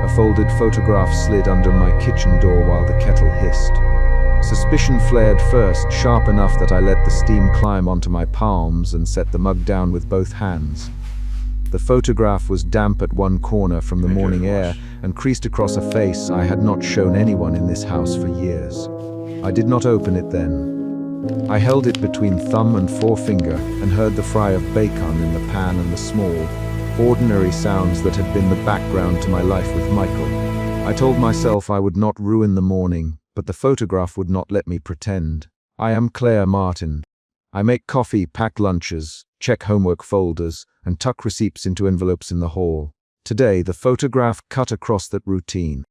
A folded photograph slid under my kitchen door while the kettle hissed. Suspicion flared first, sharp enough that I let the steam climb onto my palms and set the mug down with both hands. The photograph was damp at one corner from the morning air and creased across a face I had not shown anyone in this house for years. I did not open it then. I held it between thumb and forefinger and heard the fry of bacon in the pan and the small, ordinary sounds that had been the background to my life with Michael. I told myself I would not ruin the morning, but the photograph would not let me pretend. I am Claire Martin. I make coffee, pack lunches, check homework folders, and tuck receipts into envelopes in the hall. Today, the photograph cut across that routine.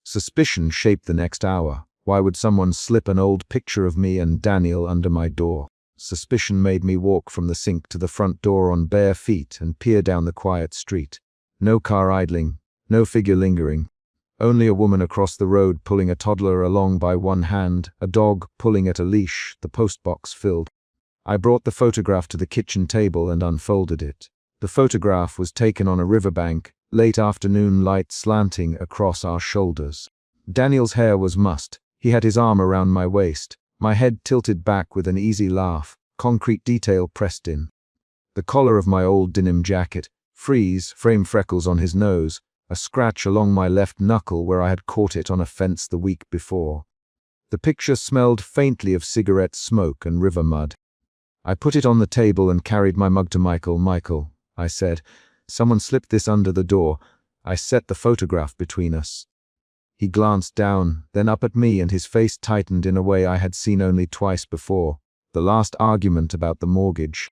Suspicion shaped the next hour. Why would someone slip an old picture of me and Daniel under my door? Suspicion made me walk from the sink to the front door on bare feet and peer down the quiet street. No car idling, no figure lingering. Only a woman across the road pulling a toddler along by one hand, a dog pulling at a leash, the postbox filled. I brought the photograph to the kitchen table and unfolded it. The photograph was taken on a riverbank, late afternoon light slanting across our shoulders. Daniel's hair was mussed. He had his arm around my waist, my head tilted back with an easy laugh, concrete detail pressed in. The collar of my old denim jacket, frame freckles on his nose, a scratch along my left knuckle where I had caught it on a fence the week before. The picture smelled faintly of cigarette smoke and river mud. I put it on the table and carried my mug to Michael. Michael, I said, someone slipped this under the door. I set the photograph between us. He glanced down, then up at me, and his face tightened in a way I had seen only twice before. The last argument about the mortgage.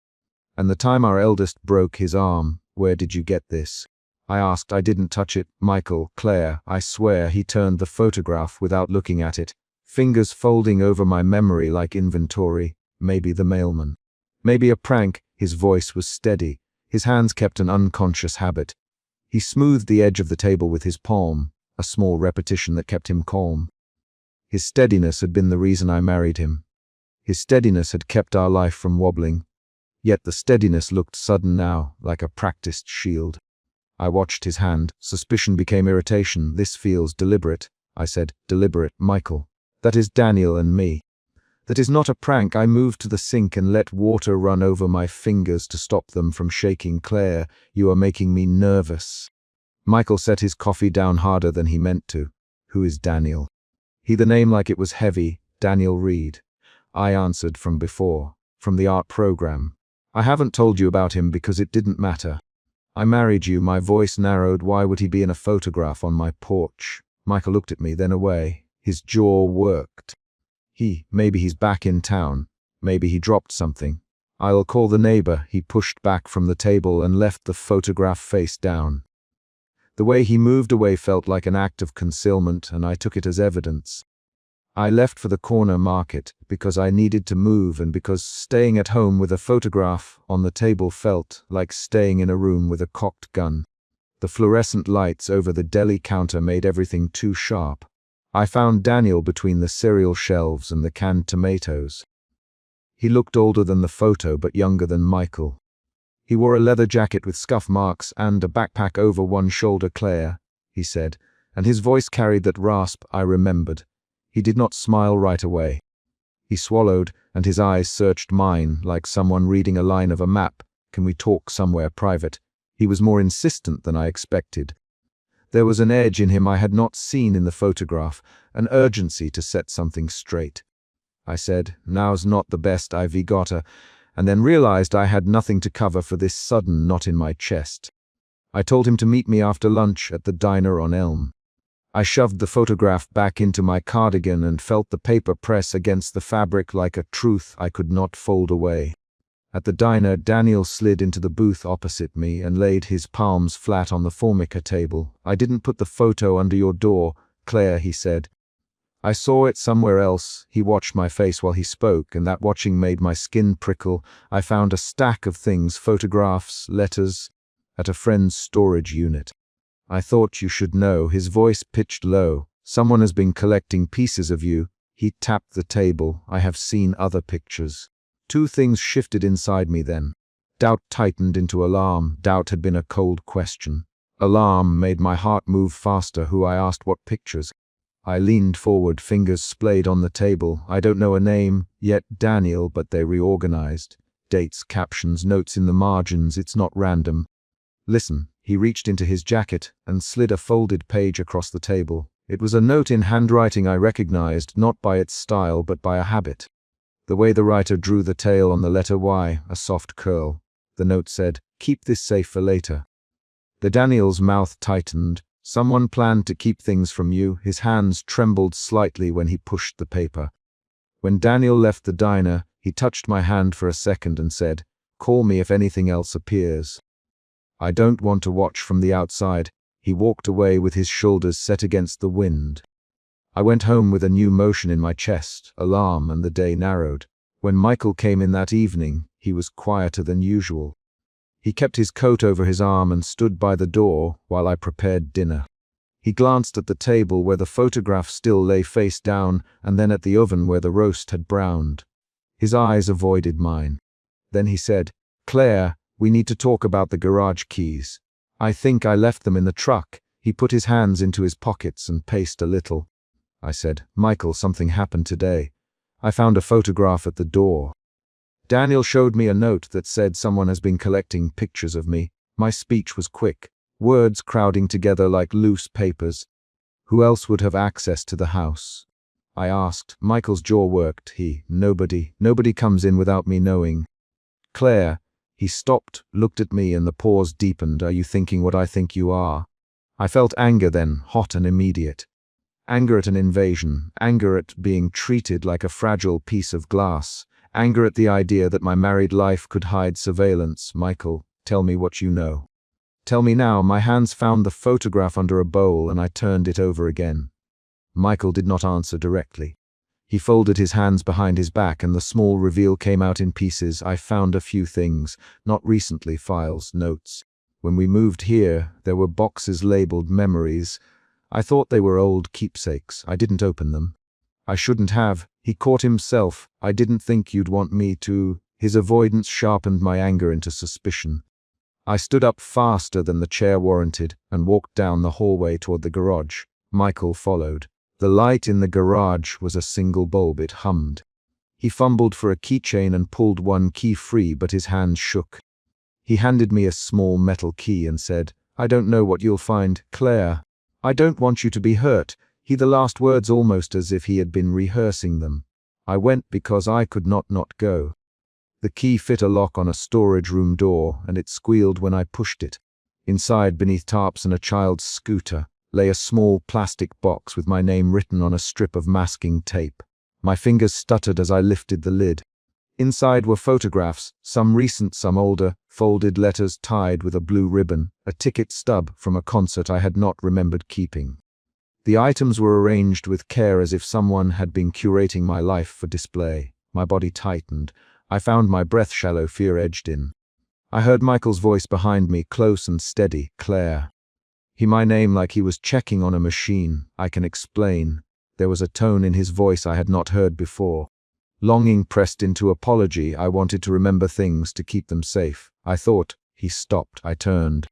And the time our eldest broke his arm. Where did you get this? I asked. I didn't touch it. Michael, Claire, I swear. He turned the photograph without looking at it, fingers folding over my memory like inventory. Maybe the mailman. Maybe a prank. His voice was steady. His hands kept an unconscious habit. He smoothed the edge of the table with his palm, a small repetition that kept him calm. His steadiness had been the reason I married him. His steadiness had kept our life from wobbling. Yet the steadiness looked sudden now, like a practiced shield. I watched his hand. Suspicion became irritation. This feels deliberate, I said. Deliberate, Michael. That is Daniel and me. That is not a prank. I moved to the sink and let water run over my fingers to stop them from shaking. Claire, you are making me nervous. Michael set his coffee down harder than he meant to. Who is Daniel? He the name like it was heavy. Daniel Reed. I answered from before, from the art program. I haven't told you about him because it didn't matter. I married you. My voice narrowed. Why would he be in a photograph on my porch? Michael looked at me, then away. His jaw worked. Maybe he's back in town. Maybe he dropped something. I'll call the neighbor. He pushed back from the table and left the photograph face down. The way he moved away felt like an act of concealment, and I took it as evidence. I left for the corner market because I needed to move and because staying at home with a photograph on the table felt like staying in a room with a cocked gun. The fluorescent lights over the deli counter made everything too sharp. I found Daniel between the cereal shelves and the canned tomatoes. He looked older than the photo but younger than Michael. He wore a leather jacket with scuff marks and a backpack over one shoulder. Claire, he said, and his voice carried that rasp I remembered. He did not smile right away. He swallowed, and his eyes searched mine like someone reading a line of a map. Can we talk somewhere private? He was more insistent than I expected. There was an edge in him I had not seen in the photograph, an urgency to set something straight. I said, now's not the best I've gotta, and then realized I had nothing to cover for this sudden knot in my chest. I told him to meet me after lunch at the diner on Elm. I shoved the photograph back into my cardigan and felt the paper press against the fabric like a truth I could not fold away. At the diner, Daniel slid into the booth opposite me and laid his palms flat on the Formica table. I didn't put the photo under your door, Claire, he said. I saw it somewhere else. He watched my face while he spoke, and that watching made my skin prickle. I found a stack of things, photographs, letters, at a friend's storage unit. I thought you should know. His voice pitched low. Someone has been collecting pieces of you. He tapped the table. I have seen other pictures. Two things shifted inside me then. Doubt tightened into alarm. Doubt had been a cold question. Alarm made my heart move faster. Who? I asked. What pictures? I leaned forward, fingers splayed on the table. I don't know a name yet, Daniel, but they reorganized. Dates, captions, notes in the margins. It's not random. Listen. He reached into his jacket and slid a folded page across the table. It was a note in handwriting I recognized, not by its style, but by a habit. The way the writer drew the tail on the letter Y, a soft curl. The note said, "Keep this safe for later." The Daniel's mouth tightened. Someone planned to keep things from you. His hands trembled slightly when he pushed the paper. When Daniel left the diner, he touched my hand for a second and said, "Call me if anything else appears." I don't want to watch from the outside. He walked away with his shoulders set against the wind. I went home with a new motion in my chest, alarm, and the day narrowed. When Michael came in that evening, he was quieter than usual. He kept his coat over his arm and stood by the door while I prepared dinner. He glanced at the table where the photograph still lay face down, and then at the oven where the roast had browned. His eyes avoided mine. Then he said, "Claire, we need to talk about the garage keys. I think I left them in the truck." He put his hands into his pockets and paced a little. I said, "Michael, something happened today. I found a photograph at the door." Daniel showed me a note that said someone has been collecting pictures of me. My speech was quick, words crowding together like loose papers. Who else would have access to the house? I asked. Michael's jaw worked. Nobody comes in without me knowing. "Claire." He stopped, looked at me, and the pause deepened. "Are you thinking what I think you are?" I felt anger then, hot and immediate. Anger at an invasion, anger at being treated like a fragile piece of glass, anger at the idea that my married life could hide surveillance. "Michael, tell me what you know. Tell me now." My hands found the photograph under a bowl and I turned it over again. Michael did not answer directly. He folded his hands behind his back and the small reveal came out in pieces. "I found a few things, not recently, files, notes. When we moved here, there were boxes labeled memories. I thought they were old keepsakes. I didn't open them. I shouldn't have." He caught himself. "I didn't think you'd want me to." His avoidance sharpened my anger into suspicion. I stood up faster than the chair warranted and walked down the hallway toward the garage. Michael followed. The light in the garage was a single bulb. It hummed. He fumbled for a keychain and pulled one key free, but his hand shook. He handed me a small metal key and said, "I don't know what you'll find, Claire. I don't want you to be hurt." The last words almost as if he had been rehearsing them. I went because I could not go. The key fit a lock on a storage room door, and it squealed when I pushed it. Inside, beneath tarps and a child's scooter, lay a small plastic box with my name written on a strip of masking tape. My fingers stuttered as I lifted the lid. Inside were photographs, some recent, some older, folded letters tied with a blue ribbon, a ticket stub from a concert I had not remembered keeping. The items were arranged with care as if someone had been curating my life for display. My body tightened. I found my breath shallow, fear edged in. I heard Michael's voice behind me, close and steady. "Claire." My name like he was checking on a machine. "I can explain." There was a tone in his voice I had not heard before. Longing pressed into apology. I wanted to remember things, to keep them safe. I thought. He stopped. I turned.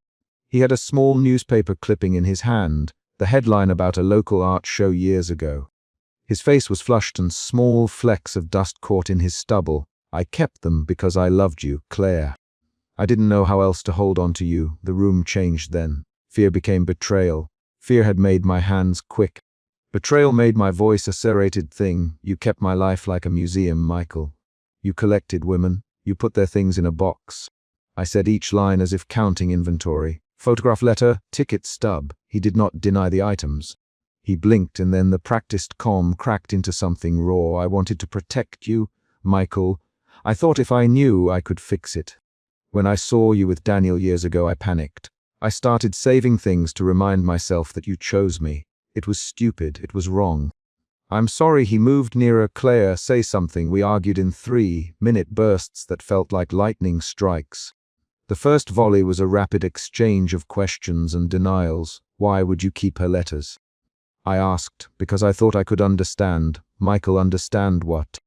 He had a small newspaper clipping in his hand, the headline about a local art show years ago. His face was flushed and small flecks of dust caught in his stubble. "I kept them because I loved you, Claire. I didn't know how else to hold on to you." The room changed then. Fear became betrayal. Fear had made my hands quick. Betrayal made my voice a serrated thing. "You kept my life like a museum, Michael. You collected women. You put their things in a box." I said each line as if counting inventory. Photograph, letter, ticket stub. He did not deny the items. He blinked and then the practiced calm cracked into something raw. "I wanted to protect you, Michael. I thought if I knew, I could fix it. When I saw you with Daniel years ago, I panicked. I started saving things to remind myself that you chose me. It was stupid. It was wrong. I'm sorry." He moved nearer. "Claire, say something." We argued in 3-minute bursts that felt like lightning strikes. The first volley was a rapid exchange of questions and denials. "Why would you keep her letters?" I asked, because I thought I could understand. "Michael, understand what?"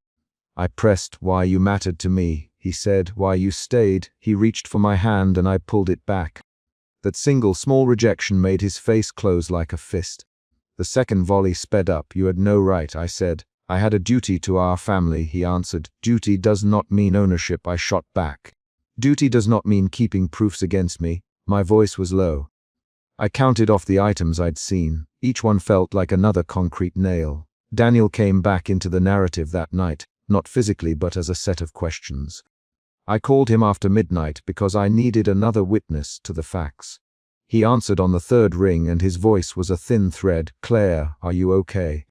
I pressed. "Why you mattered to me." He said, "Why you stayed." He reached for my hand and I pulled it back. That single small rejection made his face close like a fist. The second volley sped up. "You had no right," I said. "I had a duty to our family," he answered. "Duty does not mean ownership," I shot back. "Duty does not mean keeping proofs against me." My voice was low. I counted off the items I'd seen. Each one felt like another concrete nail. Daniel came back into the narrative that night, not physically but as a set of questions. I called him after midnight because I needed another witness to the facts. He answered on the third ring and his voice was a thin thread. "Claire, are you okay?"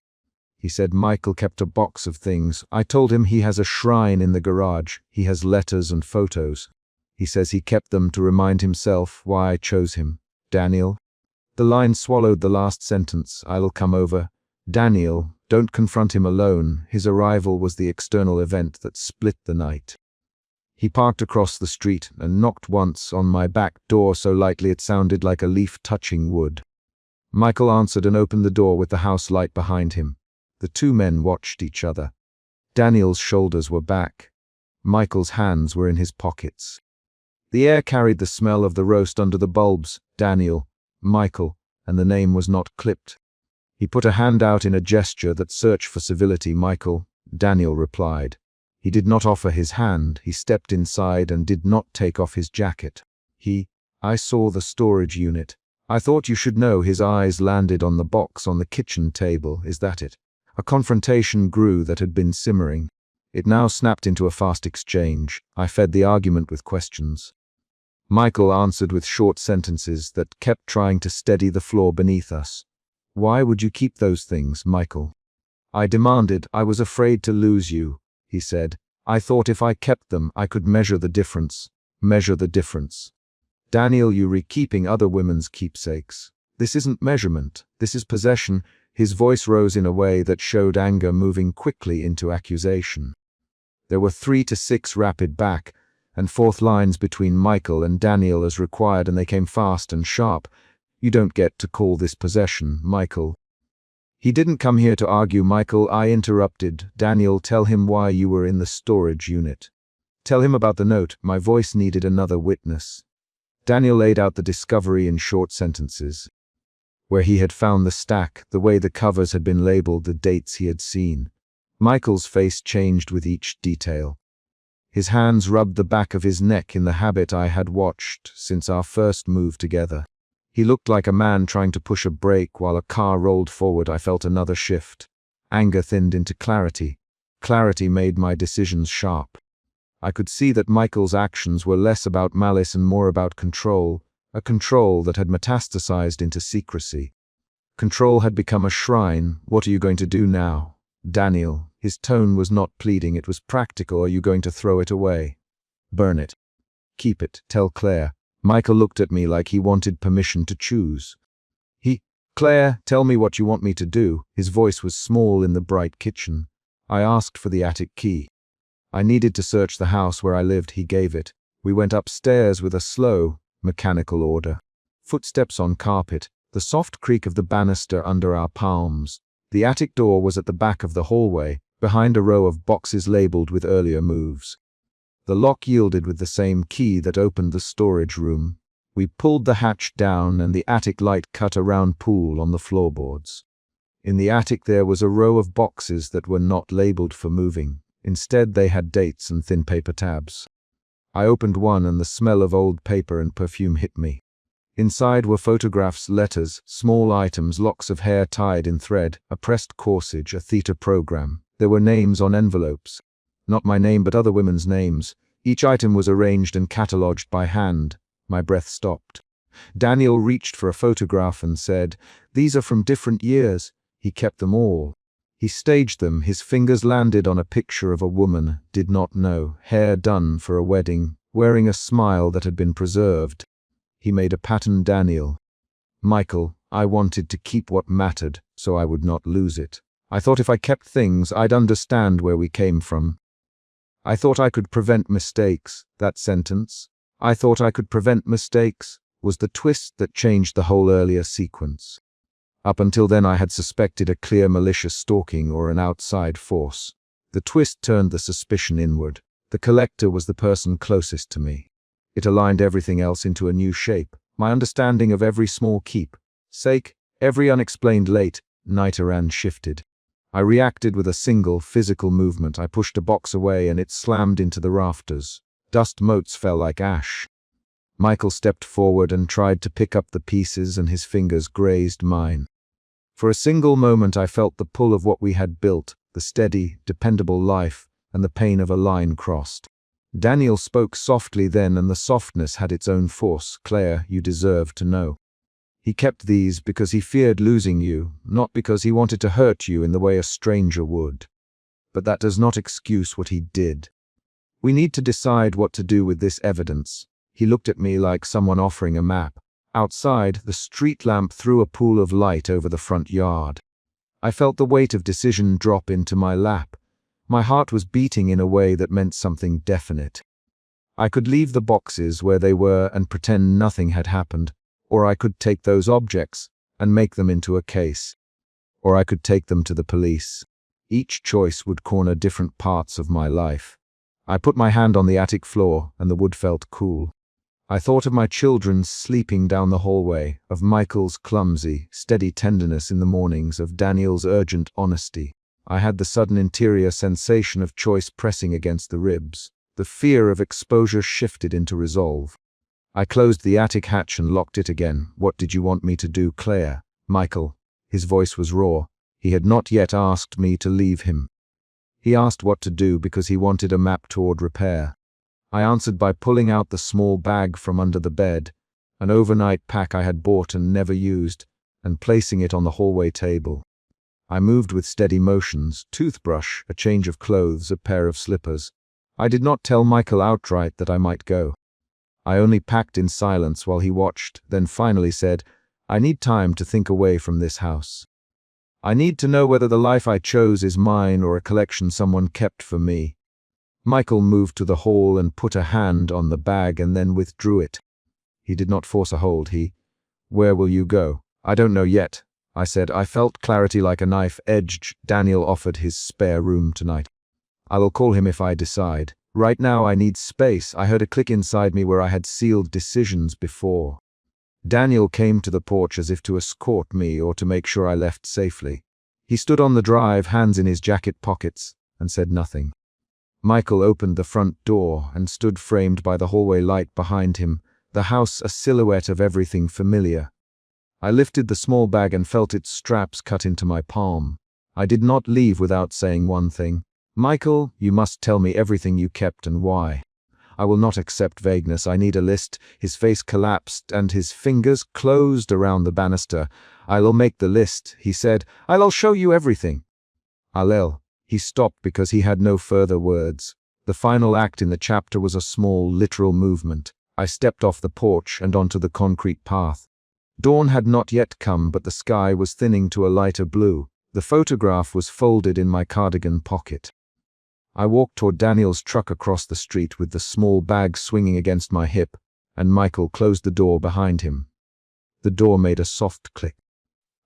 He said Michael kept a box of things. I told him he has a shrine in the garage. He has letters and photos. He says he kept them to remind himself why I chose him. "Daniel?" The line swallowed the last sentence. "I'll come over." "Daniel, don't confront him alone." His arrival was the external event that split the night. He parked across the street and knocked once on my back door so lightly it sounded like a leaf touching wood. Michael answered and opened the door with the house light behind him. The two men watched each other. Daniel's shoulders were back. Michael's hands were in his pockets. The air carried the smell of the roast under the bulbs. "Daniel," "Michael," and the name was not clipped. He put a hand out in a gesture that searched for civility. "Michael," Daniel replied. He did not offer his hand. He stepped inside and did not take off his jacket. I saw the storage unit. I thought you should know." His eyes landed on the box on the kitchen table. "Is that it?" A confrontation grew that had been simmering. It now snapped into a fast exchange. I fed the argument with questions. Michael answered with short sentences that kept trying to steady the floor beneath us. "Why would you keep those things, Michael?" I demanded. "I was afraid to lose you," he said. "I thought if I kept them, I could measure the difference." "Measure the difference?" "Daniel, you're keeping other women's keepsakes. This isn't measurement. This is possession." His voice rose in a way that showed anger moving quickly into accusation. There were 3 to 6 rapid back and forth lines between Michael and Daniel as required, and they came fast and sharp. "You don't get to call this possession, Michael." "He didn't come here to argue, Michael," I interrupted. "Daniel, tell him why you were in the storage unit. Tell him about the note." My voice needed another witness. Daniel laid out the discovery in short sentences. Where he had found the stack, the way the covers had been labeled, the dates he had seen. Michael's face changed with each detail. His hands rubbed the back of his neck in the habit I had watched since our first move together. He looked like a man trying to push a brake while a car rolled forward. I felt another shift. Anger thinned into clarity. Clarity made my decisions sharp. I could see that Michael's actions were less about malice and more about control, a control that had metastasized into secrecy. Control had become a shrine. "What are you going to do now, Daniel?" His tone was not pleading, it was practical. "Are you going to throw it away? Burn it? Keep it? Tell Claire?" Michael looked at me like he wanted permission to choose. "Claire, tell me what you want me to do." His voice was small in the bright kitchen. I asked for the attic key. I needed to search the house where I lived. He gave it. We went upstairs with a slow, mechanical order. Footsteps on carpet, the soft creak of the banister under our palms. The attic door was at the back of the hallway, behind a row of boxes labeled with earlier moves. The lock yielded with the same key that opened the storage room. We pulled the hatch down and the attic light cut a round pool on the floorboards. In the attic there was a row of boxes that were not labeled for moving. Instead they had dates and thin paper tabs. I opened one and the smell of old paper and perfume hit me. Inside were photographs, letters, small items, locks of hair tied in thread, a pressed corsage, a theater program. There were names on envelopes. Not my name but other women's names. Each item was arranged and catalogued by hand. My breath stopped. Daniel reached for a photograph and said, "These are from different years." He kept them all. He staged them. His fingers landed on a picture of a woman, did not know, hair done for a wedding, wearing a smile that had been preserved. He made a pattern. "Daniel." "Michael, I wanted to keep what mattered, so I would not lose it. I thought if I kept things, I'd understand where we came from. I thought I could prevent mistakes." That sentence, "I thought I could prevent mistakes," was the twist that changed the whole earlier sequence. Up until then I had suspected a clear malicious stalking or an outside force. The twist turned the suspicion inward. The collector was the person closest to me. It aligned everything else into a new shape. My understanding of every small keep-sake, every unexplained late night errand shifted. I reacted with a single physical movement. I pushed a box away and it slammed into the rafters. Dust motes fell like ash. Michael stepped forward and tried to pick up the pieces, and his fingers grazed mine. For a single moment I felt the pull of what we had built, the steady, dependable life, and the pain of a line crossed. Daniel spoke softly then, and the softness had its own force. "Claire, you deserve to know. He kept these because he feared losing you, not because he wanted to hurt you in the way a stranger would. But that does not excuse what he did. We need to decide what to do with this evidence." He looked at me like someone offering a map. Outside, the street lamp threw a pool of light over the front yard. I felt the weight of decision drop into my lap. My heart was beating in a way that meant something definite. I could leave the boxes where they were and pretend nothing had happened, or I could take those objects and make them into a case, or I could take them to the police. Each choice would corner different parts of my life. I put my hand on the attic floor, and the wood felt cool. I thought of my children sleeping down the hallway, of Michael's clumsy, steady tenderness in the mornings, of Daniel's urgent honesty. I had the sudden interior sensation of choice pressing against the ribs. The fear of exposure shifted into resolve. I closed the attic hatch and locked it again. "What did you want me to do, Claire?" Michael. His voice was raw. He had not yet asked me to leave him. He asked what to do because he wanted a map toward repair. I answered by pulling out the small bag from under the bed, an overnight pack I had bought and never used, and placing it on the hallway table. I moved with steady motions: toothbrush, a change of clothes, a pair of slippers. I did not tell Michael outright that I might go. I only packed in silence while he watched, then finally said, "I need time to think away from this house. I need to know whether the life I chose is mine or a collection someone kept for me." Michael moved to the hall and put a hand on the bag and then withdrew it. He did not force a hold. "Where will you go?" "I don't know yet," I said. I felt clarity like a knife edged. Daniel offered his spare room tonight. "I will call him if I decide. Right now I need space." I heard a click inside me where I had sealed decisions before. Daniel came to the porch as if to escort me or to make sure I left safely. He stood on the drive, hands in his jacket pockets, and said nothing. Michael opened the front door and stood framed by the hallway light behind him, the house a silhouette of everything familiar. I lifted the small bag and felt its straps cut into my palm. I did not leave without saying one thing. "Michael, you must tell me everything you kept and why. I will not accept vagueness. I need a list." His face collapsed and his fingers closed around the banister. "I'll make the list," he said. "I'll show you everything." "I'll." He stopped because he had no further words. The final act in the chapter was a small, literal movement. I stepped off the porch and onto the concrete path. Dawn had not yet come, but the sky was thinning to a lighter blue. The photograph was folded in my cardigan pocket. I walked toward Daniel's truck across the street with the small bag swinging against my hip, and Michael closed the door behind him. The door made a soft click.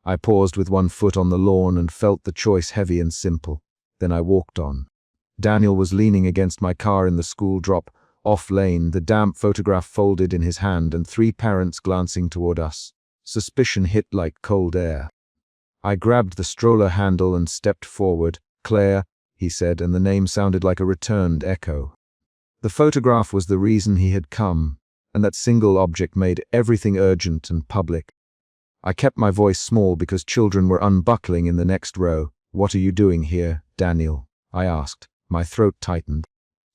I paused with one foot on the lawn and felt the choice heavy and simple. Then I walked on. Daniel was leaning against my car in the school drop, off lane, the damp photograph folded in his hand and 3 parents glancing toward us. Suspicion hit like cold air. I grabbed the stroller handle and stepped forward. "Claire," he said, and the name sounded like a returned echo. The photograph was the reason he had come, and that single object made everything urgent and public. I kept my voice small because children were unbuckling in the next row. "What are you doing here, Daniel?" I asked. My throat tightened.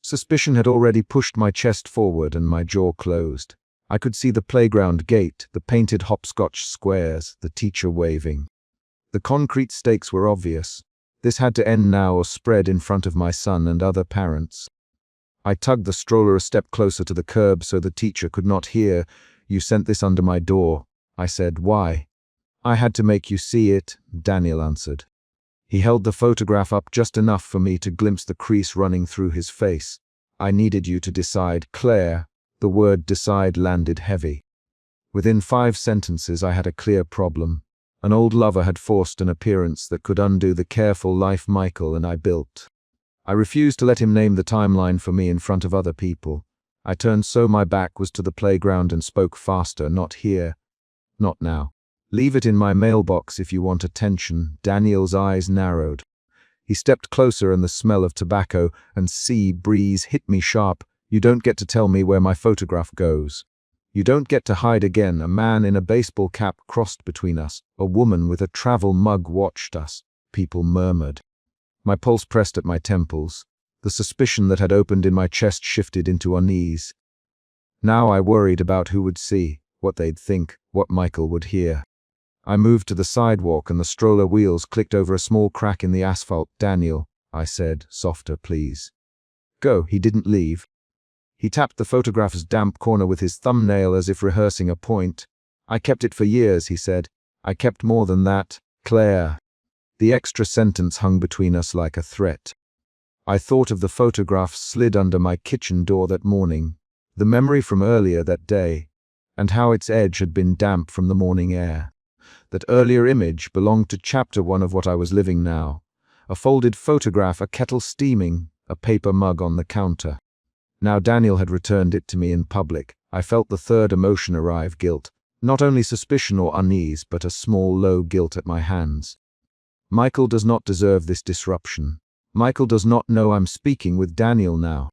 Suspicion had already pushed my chest forward and my jaw closed. I could see the playground gate, the painted hopscotch squares, the teacher waving. The concrete stakes were obvious. This had to end now or spread in front of my son and other parents. I tugged the stroller a step closer to the curb so the teacher could not hear. "You sent this under my door," I said. "Why?" "I had to make you see it," Daniel answered. He held the photograph up just enough for me to glimpse the crease running through his face. "I needed you to decide, Claire." The word decide landed heavy. Within 5 sentences I had a clear problem. An old lover had forced an appearance that could undo the careful life Michael and I built. I refused to let him name the timeline for me in front of other people. I turned so my back was to the playground and spoke faster. Not here. Not now. Leave it in my mailbox if you want attention. Daniel's eyes narrowed. He stepped closer and the smell of tobacco and sea breeze hit me sharp. You don't get to tell me where my photograph goes. You don't get to hide again. A man in a baseball cap crossed between us. A woman with a travel mug watched us. People murmured. My pulse pressed at my temples. The suspicion that had opened in my chest shifted into unease. Now I worried about who would see, what they'd think, what Michael would hear. I moved to the sidewalk and the stroller wheels clicked over a small crack in the asphalt. Daniel, I said, softer, please. Go. He didn't leave. He tapped the photograph's damp corner with his thumbnail as if rehearsing a point. I kept it for years, he said. I kept more than that. Claire. The extra sentence hung between us like a threat. I thought of the photograph slid under my kitchen door that morning, the memory from earlier that day, and how its edge had been damp from the morning air. That earlier image belonged to chapter 1 of what I was living now. A folded photograph, a kettle steaming, a paper mug on the counter. Now Daniel had returned it to me in public. I felt the third emotion arrive, guilt. Not only suspicion or unease, but a small, low guilt at my hands. Michael does not deserve this disruption. Michael does not know I'm speaking with Daniel now.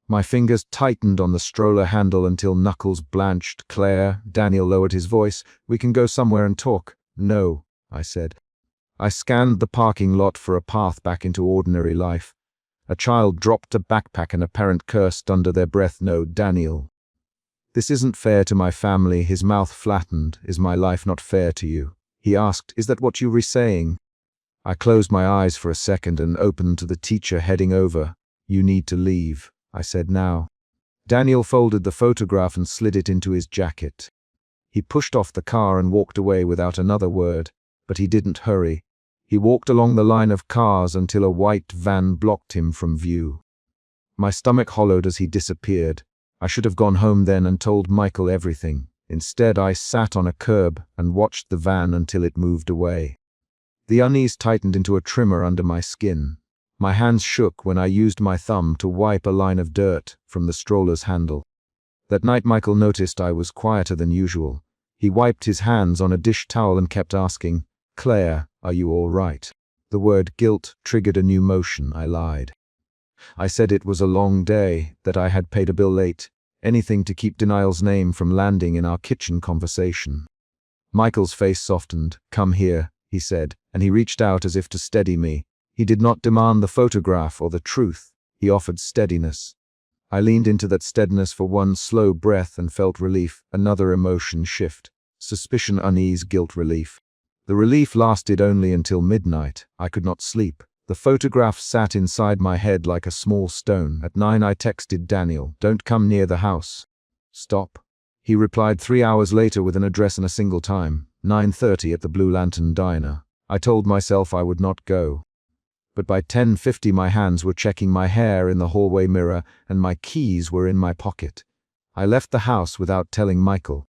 My fingers tightened on the stroller handle until knuckles blanched. Claire, Daniel lowered his voice. We can go somewhere and talk. No, I said. I scanned the parking lot for a path back into ordinary life. A child dropped a backpack and a parent cursed under their breath. No, Daniel. This isn't fair to my family. His mouth flattened. Is my life not fair to you? He asked. Is that what you were saying? I closed my eyes for a second and opened to the teacher heading over. You need to leave, I said now. Daniel folded the photograph and slid it into his jacket. He pushed off the car and walked away without another word, but he didn't hurry. He walked along the line of cars until a white van blocked him from view. My stomach hollowed as he disappeared. I should have gone home then and told Michael everything. Instead, I sat on a curb and watched the van until it moved away. The unease tightened into a tremor under my skin. My hands shook when I used my thumb to wipe a line of dirt from the stroller's handle. That night Michael noticed I was quieter than usual. He wiped his hands on a dish towel and kept asking, Claire, are you all right? The word guilt triggered a new motion. I lied. I said it was a long day, that I had paid a bill late, anything to keep denial's name from landing in our kitchen conversation. Michael's face softened. Come here, he said, and he reached out as if to steady me. He did not demand the photograph or the truth. He offered steadiness. I leaned into that steadiness for one slow breath and felt relief, another emotion shift. Suspicion, unease, guilt, relief. The relief lasted only until midnight. I could not sleep. The photograph sat inside my head like a small stone. At 9 I texted Daniel, don't come near the house. Stop. He replied 3 hours later with an address and a single time, 9:30 at the Blue Lantern Diner. I told myself I would not go. But by 10:50 my hands were checking my hair in the hallway mirror and my keys were in my pocket. I left the house without telling Michael.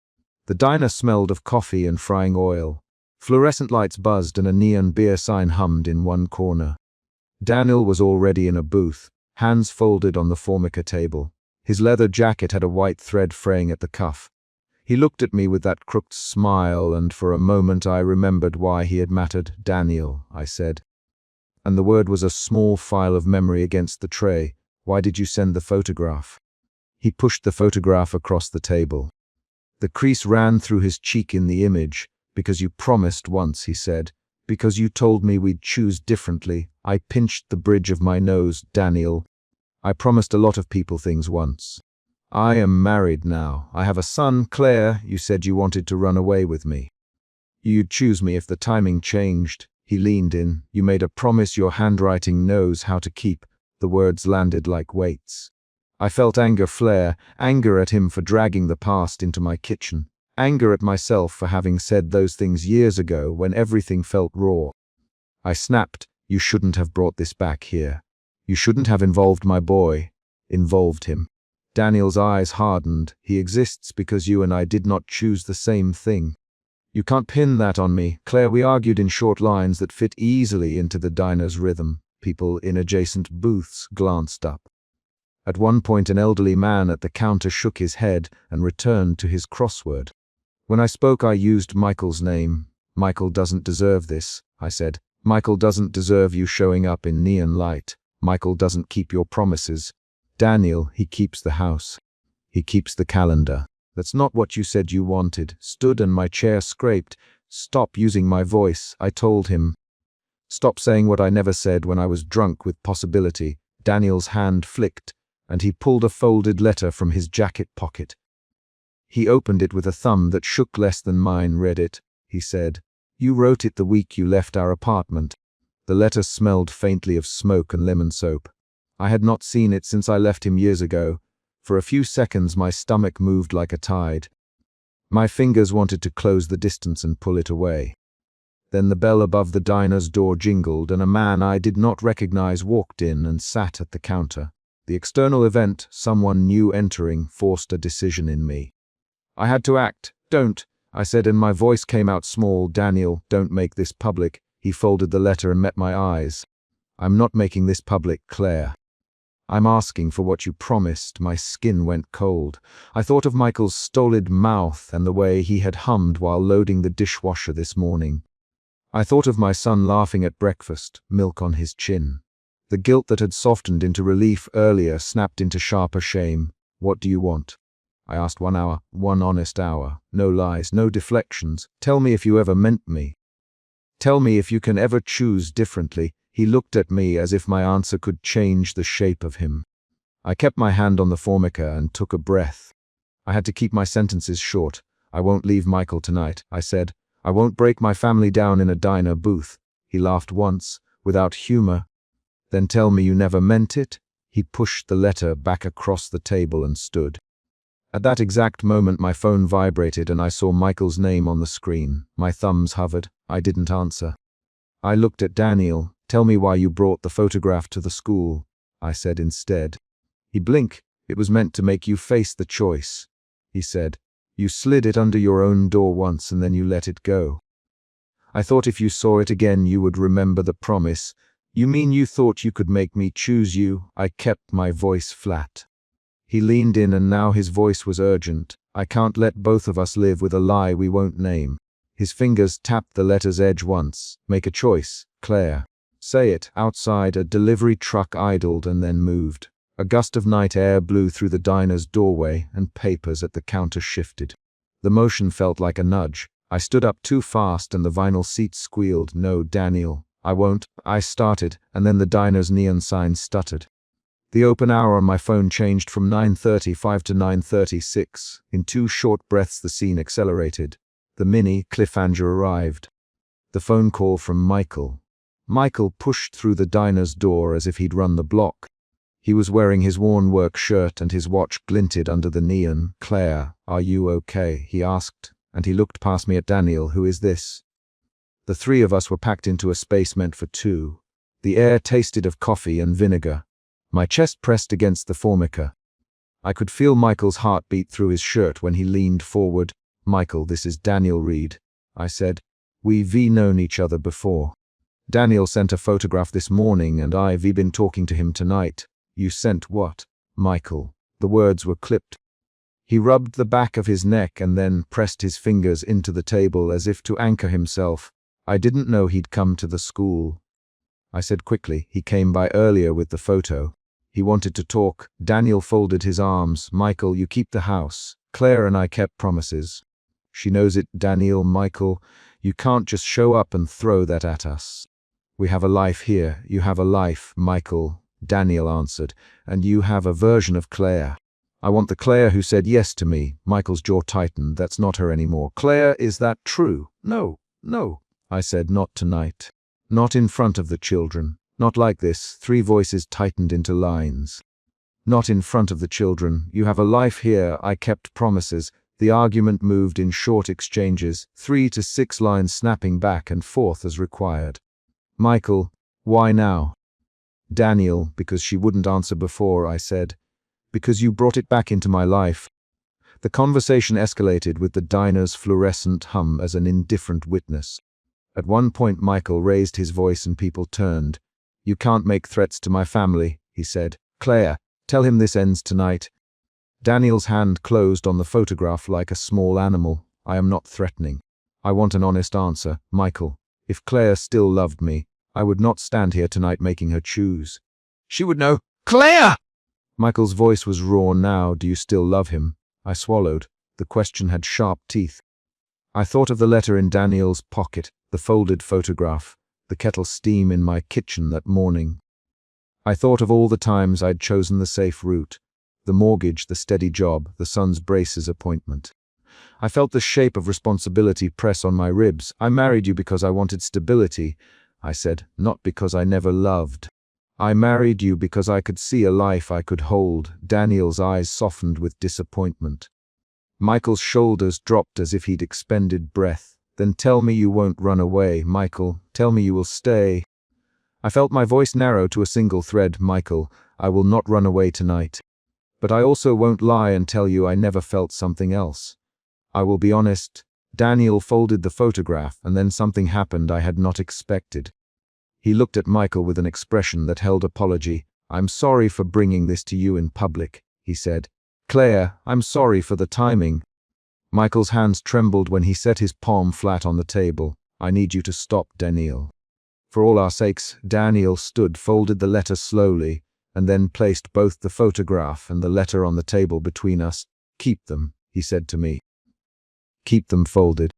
The diner smelled of coffee and frying oil. Fluorescent lights buzzed and a neon beer sign hummed in one corner. Daniel was already in a booth, hands folded on the Formica table. His leather jacket had a white thread fraying at the cuff. He looked at me with that crooked smile, and for a moment I remembered why he had mattered. Daniel, I said. And the word was a small file of memory against the tray. Why did you send the photograph? He pushed the photograph across the table. The crease ran through his cheek in the image. Because you promised once, he said. Because you told me we'd choose differently. I pinched the bridge of my nose. Daniel, I promised a lot of people things once. I am married now. I have a son. Claire, you said you wanted to run away with me. You'd choose me if the timing changed. He leaned in. You made a promise your handwriting knows how to keep. The words landed like weights. I felt anger flare, anger at him for dragging the past into my kitchen. Anger at myself for having said those things years ago when everything felt raw. I snapped, you shouldn't have brought this back here. You shouldn't have involved my boy. Involved him. Daniel's eyes hardened. He exists because you and I did not choose the same thing. You can't pin that on me. Claire, we argued in short lines that fit easily into the diner's rhythm. People in adjacent booths glanced up. At one point, an elderly man at the counter shook his head and returned to his crossword. When I spoke, I used Michael's name. "Michael doesn't deserve this," I said. "Michael doesn't deserve you showing up in neon light. Michael doesn't keep your promises. Daniel, he keeps the house. He keeps the calendar." "That's not what you said you wanted." Stood and my chair scraped. "Stop using my voice," I told him. "Stop saying what I never said when I was drunk with possibility." Daniel's hand flicked, and he pulled a folded letter from his jacket pocket. He opened it with a thumb that shook less than mine. "Read it," he said. "You wrote it the week you left our apartment." The letter smelled faintly of smoke and lemon soap. I had not seen it since I left him years ago. For a few seconds my stomach moved like a tide. My fingers wanted to close the distance and pull it away. Then the bell above the diner's door jingled, and a man I did not recognize walked in and sat at the counter. The external event, someone new entering, forced a decision in me. I had to act. "Don't," I said, and my voice came out small. "Daniel, don't make this public." He folded the letter and met my eyes. "I'm not making this public, Claire. I'm asking for what you promised." My skin went cold. I thought of Michael's stolid mouth and the way he had hummed while loading the dishwasher this morning. I thought of my son laughing at breakfast, milk on his chin. The guilt that had softened into relief earlier snapped into sharper shame. "What do you want?" I asked. 1 hour, one honest hour. No lies, no deflections. Tell me if you ever meant me. Tell me if you can ever choose differently. He looked at me as if my answer could change the shape of him. I kept my hand on the formica and took a breath. I had to keep my sentences short. "I won't leave Michael tonight," I said. "I won't break my family down in a diner booth." He laughed once, without humor. "Then tell me you never meant it." He pushed the letter back across the table and stood. At that exact moment my phone vibrated and I saw Michael's name on the screen. My thumbs hovered. I didn't answer. I looked at Daniel. "Tell me why you brought the photograph to the school," I said instead. He blinked. "It was meant to make you face the choice," he said. "You slid it under your own door once and then you let it go. I thought if you saw it again you would remember the promise." "You mean you thought you could make me choose you?" I kept my voice flat. He leaned in and now his voice was urgent. "I can't let both of us live with a lie we won't name." His fingers tapped the letter's edge once. "Make a choice, Claire. Say it." Outside, a delivery truck idled and then moved. A gust of night air blew through the diner's doorway and papers at the counter shifted. The motion felt like a nudge. I stood up too fast and the vinyl seat squealed. "No, Daniel, I won't." I started, and then the diner's neon sign stuttered. The open hour on my phone changed from 9:35 to 9:36. In 2 short breaths the scene accelerated. The mini cliffhanger arrived. The phone call from Michael. Michael pushed through the diner's door as if he'd run the block. He was wearing his worn work shirt and his watch glinted under the neon. "Claire, are you okay?" he asked, and he looked past me at Daniel. "Who is this?" The 3 of us were packed into a space meant for 2. The air tasted of coffee and vinegar. My chest pressed against the formica. I could feel Michael's heartbeat through his shirt when he leaned forward. "Michael, this is Daniel Reed," I said. "We've known each other before. Daniel sent a photograph this morning and I've been talking to him tonight." "You sent what?" "Michael." The words were clipped. He rubbed the back of his neck and then pressed his fingers into the table as if to anchor himself. "I didn't know he'd come to the school," I said quickly. "He came by earlier with the photo. He wanted to talk." Daniel folded his arms. "Michael, you keep the house. Claire and I kept promises. She knows it, Daniel. Michael, you can't just show up and throw that at us. We have a life here. You have a life, Michael," Daniel answered, "and you have a version of Claire. I want the Claire who said yes to me." Michael's jaw tightened. "That's not her anymore." "Claire, is that true?" "No, no," I said. "Not tonight. Not in front of the children. Not like this." 3 voices tightened into lines. "Not in front of the children. You have a life here. I kept promises." The argument moved in short exchanges, 3 to 6 lines snapping back and forth as required. "Michael, why now?" "Daniel, because she wouldn't answer before," I said. "Because you brought it back into my life." The conversation escalated with the diner's fluorescent hum as an indifferent witness. At one point Michael raised his voice and people turned. "You can't make threats to my family," he said. "Claire, Tell him this ends tonight." Daniel's hand closed on the photograph like a small animal. "I am not threatening. I want an honest answer, Michael. If Claire still loved me, I would not stand here tonight making her choose. She would know." "Claire!" Michael's voice was raw now. "Do you still love him?" I swallowed. The question had sharp teeth. I thought of the letter in Daniel's pocket, the folded photograph, the kettle steam in my kitchen that morning. I thought of all the times I'd chosen the safe route, the mortgage, the steady job, the son's braces appointment. I felt the shape of responsibility press on my ribs. "I married you because I wanted stability," I said, "not because I never loved. I married you because I could see a life I could hold." Daniel's eyes softened with disappointment. Michael's shoulders dropped as if he'd expended breath. "Then tell me you won't run away, Michael. Tell me you will stay." I felt my voice narrow to a single thread. "Michael, I will not run away tonight. But I also won't lie and tell you I never felt something else. I will be honest." Daniel folded the photograph, and then something happened I had not expected. He looked at Michael with an expression that held apology. "I'm sorry for bringing this to you in public," he said. "Claire, I'm sorry for the timing." Michael's hands trembled when he set his palm flat on the table. "I need you to stop, Daniel." For all our sakes, Daniel stood, folded the letter slowly, and then placed both the photograph and the letter on the table between us. "Keep them," he said to me. "Keep them folded.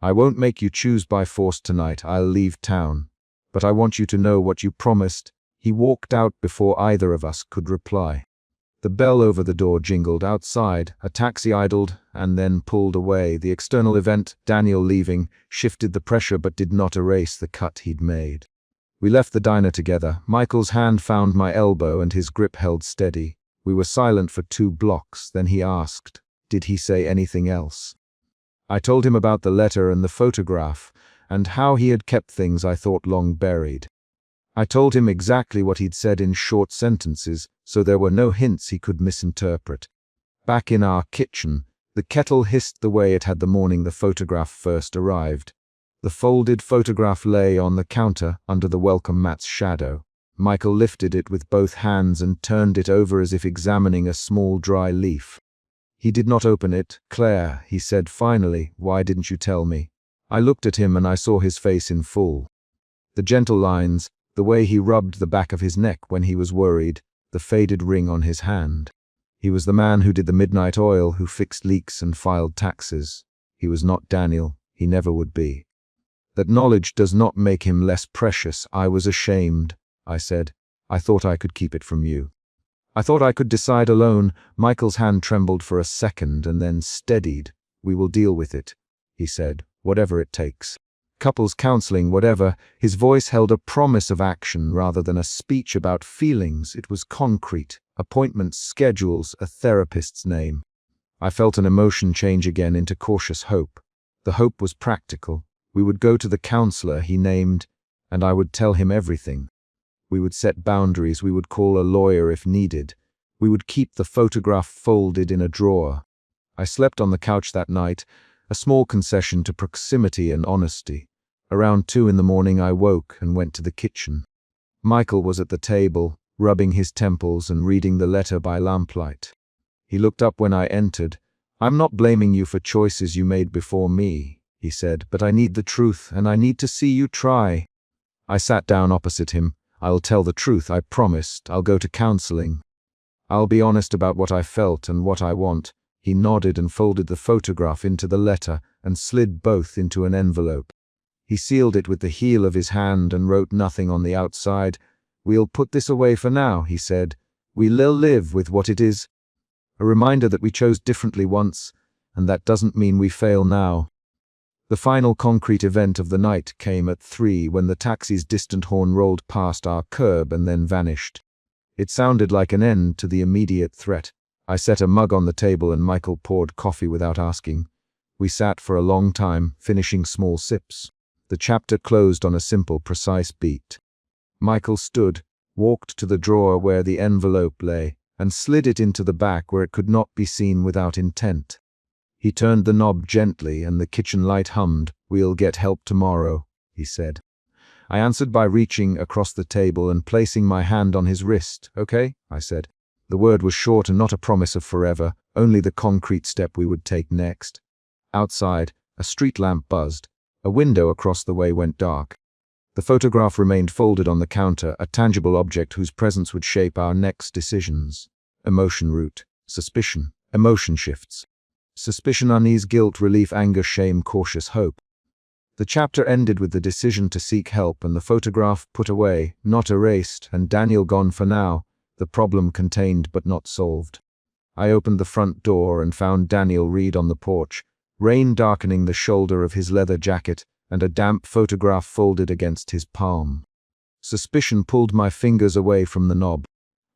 I won't make you choose by force tonight. I'll leave town. But I want you to know what you promised." He walked out before either of us could reply. The bell over the door jingled. Outside, a taxi idled and then pulled away. The external event, Daniel leaving, shifted the pressure but did not erase the cut he'd made. We left the diner together. Michael's hand found my elbow and his grip held steady. We were silent for 2 blocks. Then he asked, "Did he say anything else?" I told him about the letter and the photograph, and how he had kept things I thought long buried. I told him exactly what he'd said in short sentences, so there were no hints he could misinterpret. Back in our kitchen, the kettle hissed the way it had the morning the photograph first arrived. The folded photograph lay on the counter under the welcome mat's shadow. Michael lifted it with both hands and turned it over as if examining a small dry leaf. He did not open it. "Claire," he said finally, "why didn't you tell me?" I looked at him and I saw his face in full. The gentle lines, the way he rubbed the back of his neck when he was worried, the faded ring on his hand. He was the man who did the midnight oil, who fixed leaks and filed taxes. He was not Daniel. He never would be. That knowledge does not make him less precious. "I was ashamed," I said. "I thought I could keep it from you. I thought I could decide alone." Michael's hand trembled for a second and then steadied. "We will deal with it," he said, "whatever it takes. Couples counseling, whatever." His voice held a promise of action rather than a speech about feelings. It was concrete. Appointments, schedules, a therapist's name. I felt an emotion change again into cautious hope. The hope was practical. We would go to the counselor he named, and I would tell him everything. We would set boundaries. We would call a lawyer if needed. We would keep the photograph folded in a drawer. I slept on the couch that night, a small concession to proximity and honesty. Around 2 in the morning I woke and went to the kitchen. Michael was at the table, rubbing his temples and reading the letter by lamplight. He looked up when I entered. "I'm not blaming you for choices you made before me," he said, "but I need the truth, and I need to see you try." I sat down opposite him. "I'll tell the truth, I promised. I'll go to counseling. I'll be honest about what I felt and what I want." He nodded and folded the photograph into the letter and slid both into an envelope. He sealed it with the heel of his hand and wrote nothing on the outside. "We'll put this away for now," he said. "We'll live with what it is. A reminder that we chose differently once, and that doesn't mean we fail now." The final concrete event of the night came at 3 when the taxi's distant horn rolled past our curb and then vanished. It sounded like an end to the immediate threat. I set a mug on the table and Michael poured coffee without asking. We sat for a long time, finishing small sips. The chapter closed on a simple, precise beat. Michael stood, walked to the drawer where the envelope lay, and slid it into the back where it could not be seen without intent. He turned the knob gently and the kitchen light hummed. "We'll get help tomorrow," he said. I answered by reaching across the table and placing my hand on his wrist. "Okay," I said. The word was short and not a promise of forever, only the concrete step we would take next. Outside, a street lamp buzzed. A window across the way went dark. The photograph remained folded on the counter, a tangible object whose presence would shape our next decisions. Emotion root, suspicion, emotion shifts. Suspicion, unease, guilt, relief, anger, shame, cautious hope. The chapter ended with the decision to seek help and the photograph put away, not erased, and Daniel gone for now, the problem contained but not solved. I opened the front door and found Daniel Reed on the porch, rain darkening the shoulder of his leather jacket and a damp photograph folded against his palm. Suspicion pulled my fingers away from the knob.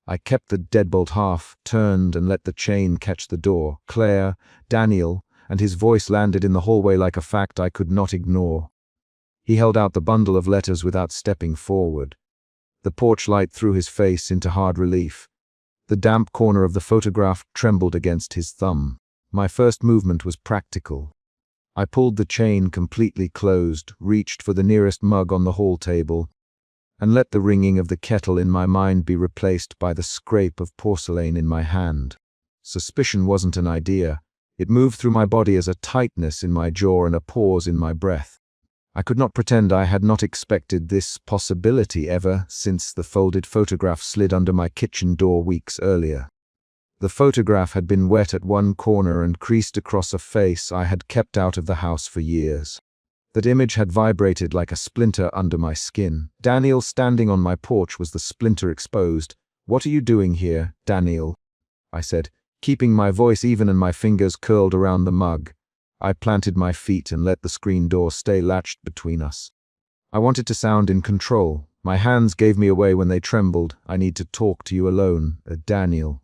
I kept the deadbolt half, turned and let the chain catch the door. Claire, Daniel, and his voice landed in the hallway like a fact I could not ignore. He held out the bundle of letters without stepping forward. The porch light threw his face into hard relief. The damp corner of the photograph trembled against his thumb. My first movement was practical. I pulled the chain completely closed, reached for the nearest mug on the hall table, and let the ringing of the kettle in my mind be replaced by the scrape of porcelain in my hand. Suspicion wasn't an idea. It moved through my body as a tightness in my jaw and a pause in my breath. I could not pretend I had not expected this possibility ever since the folded photograph slid under my kitchen door weeks earlier. The photograph had been wet at one corner and creased across a face I had kept out of the house for years. That image had vibrated like a splinter under my skin. Daniel standing on my porch was the splinter exposed. "What are you doing here, Daniel?" I said, keeping my voice even and my fingers curled around the mug. I planted my feet and let the screen door stay latched between us. I wanted to sound in control. My hands gave me away when they trembled. "I need to talk to you alone, Daniel."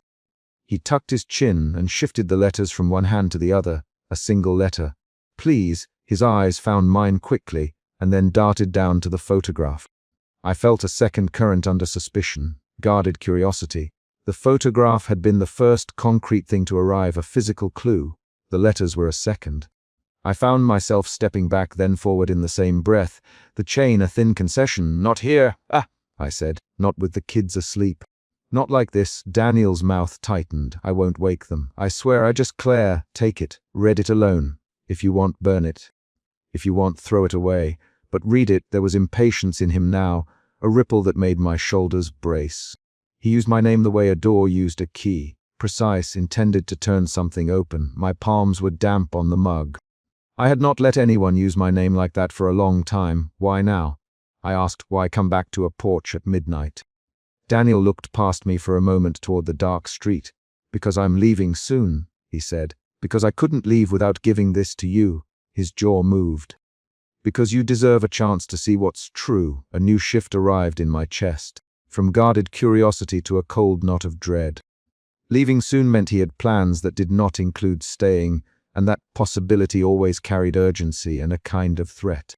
He tucked his chin and shifted the letters from one hand to the other, a single letter. "Please." His eyes found mine quickly, and then darted down to the photograph. I felt a second current under suspicion, guarded curiosity. The photograph had been the first concrete thing to arrive, a physical clue. The letters were a second. I found myself stepping back, then forward in the same breath. The chain a thin concession. "Not here." "Ah," I said, "not with the kids asleep." "Not like this." Daniel's mouth tightened. "I won't wake them. I swear. Claire, take it. Read it alone. If you want, burn it. If you want, throw it away. But read it." There was impatience in him now, a ripple that made my shoulders brace. He used my name the way a door used a key. Precise, intended to turn something open. My palms were damp on the mug. I had not let anyone use my name like that for a long time. "Why now?" I asked. "Why come back to a porch at midnight?" Daniel looked past me for a moment toward the dark street. "Because I'm leaving soon," he said. "Because I couldn't leave without giving this to you." His jaw moved. "Because you deserve a chance to see what's true." A new shift arrived in my chest, from guarded curiosity to a cold knot of dread. Leaving soon meant he had plans that did not include staying, and that possibility always carried urgency and a kind of threat.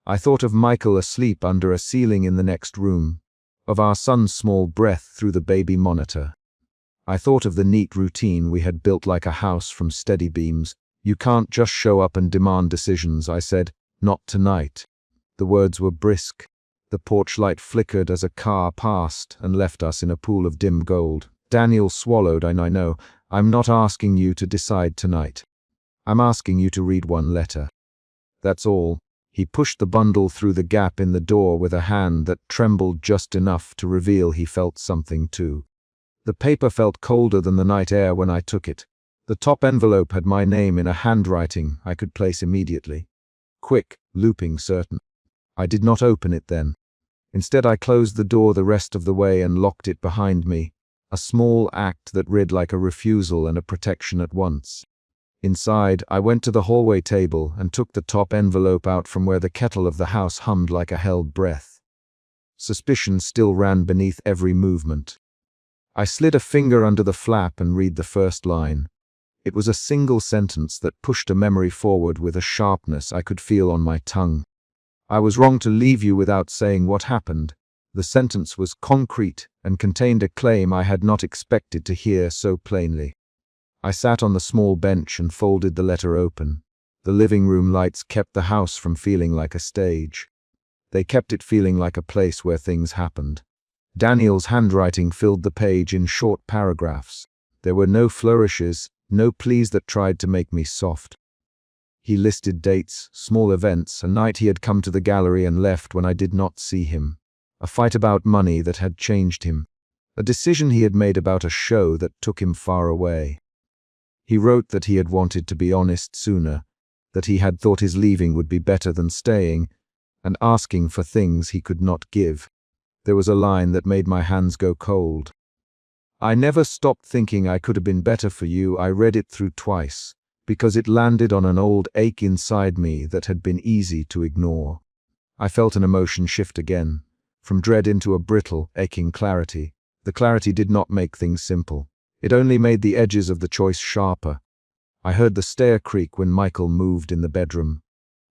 I thought of Michael asleep under a ceiling in the next room, of our son's small breath through the baby monitor. I thought of the neat routine we had built like a house from steady beams. "You can't just show up and demand decisions," I said. "Not tonight." The words were brisk. The porch light flickered as a car passed and left us in a pool of dim gold. Daniel swallowed. "I know. I'm not asking you to decide tonight. I'm asking you to read one letter. That's all." He pushed the bundle through the gap in the door with a hand that trembled just enough to reveal he felt something too. The paper felt colder than the night air when I took it. The top envelope had my name in a handwriting I could place immediately. Quick, looping, certain. I did not open it then. Instead, I closed the door the rest of the way and locked it behind me, a small act that read like a refusal and a protection at once. Inside, I went to the hallway table and took the top envelope out from where the kettle of the house hummed like a held breath. Suspicion still ran beneath every movement. I slid a finger under the flap and read the first line. It was a single sentence that pushed a memory forward with a sharpness I could feel on my tongue. "I was wrong to leave you without saying what happened." The sentence was concrete and contained a claim I had not expected to hear so plainly. I sat on the small bench and folded the letter open. The living room lights kept the house from feeling like a stage. They kept it feeling like a place where things happened. Daniel's handwriting filled the page in short paragraphs. There were no flourishes, no pleas that tried to make me soft. He listed dates, small events, a night he had come to the gallery and left when I did not see him, a fight about money that had changed him, a decision he had made about a show that took him far away. He wrote that he had wanted to be honest sooner, that he had thought his leaving would be better than staying, and asking for things he could not give. There was a line that made my hands go cold. I never stopped thinking I could have been better for you. I read it through twice, because it landed on an old ache inside me that had been easy to ignore. I felt an emotion shift again, from dread into a brittle, aching clarity. The clarity did not make things simple. It only made the edges of the choice sharper. I heard the stair creak when Michael moved in the bedroom.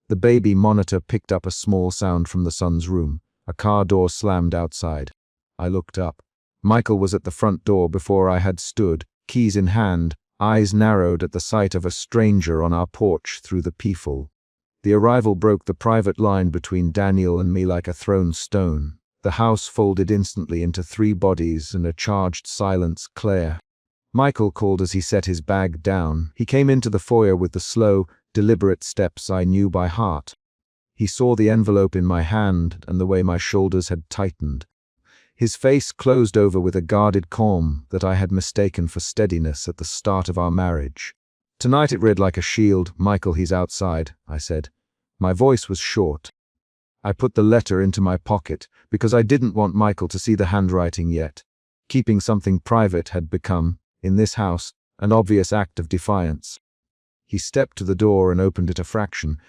The baby monitor picked up a small sound from the son's room. A car door slammed outside. I looked up. Michael was at the front door before I had stood, keys in hand, eyes narrowed at the sight of a stranger on our porch through the peephole. The arrival broke the private line between Daniel and me like a thrown stone. The house folded instantly into three bodies and a charged silence. Claire. Michael called as he set his bag down. He came into the foyer with the slow, deliberate steps I knew by heart. He saw the envelope in my hand and the way my shoulders had tightened. His face closed over with a guarded calm that I had mistaken for steadiness at the start of our marriage. Tonight it read like a shield. Michael, he's outside, I said. My voice was short. I put the letter into my pocket because I didn't want Michael to see the handwriting yet. Keeping something private had become, in this house, an obvious act of defiance. He stepped to the door and opened it a fraction.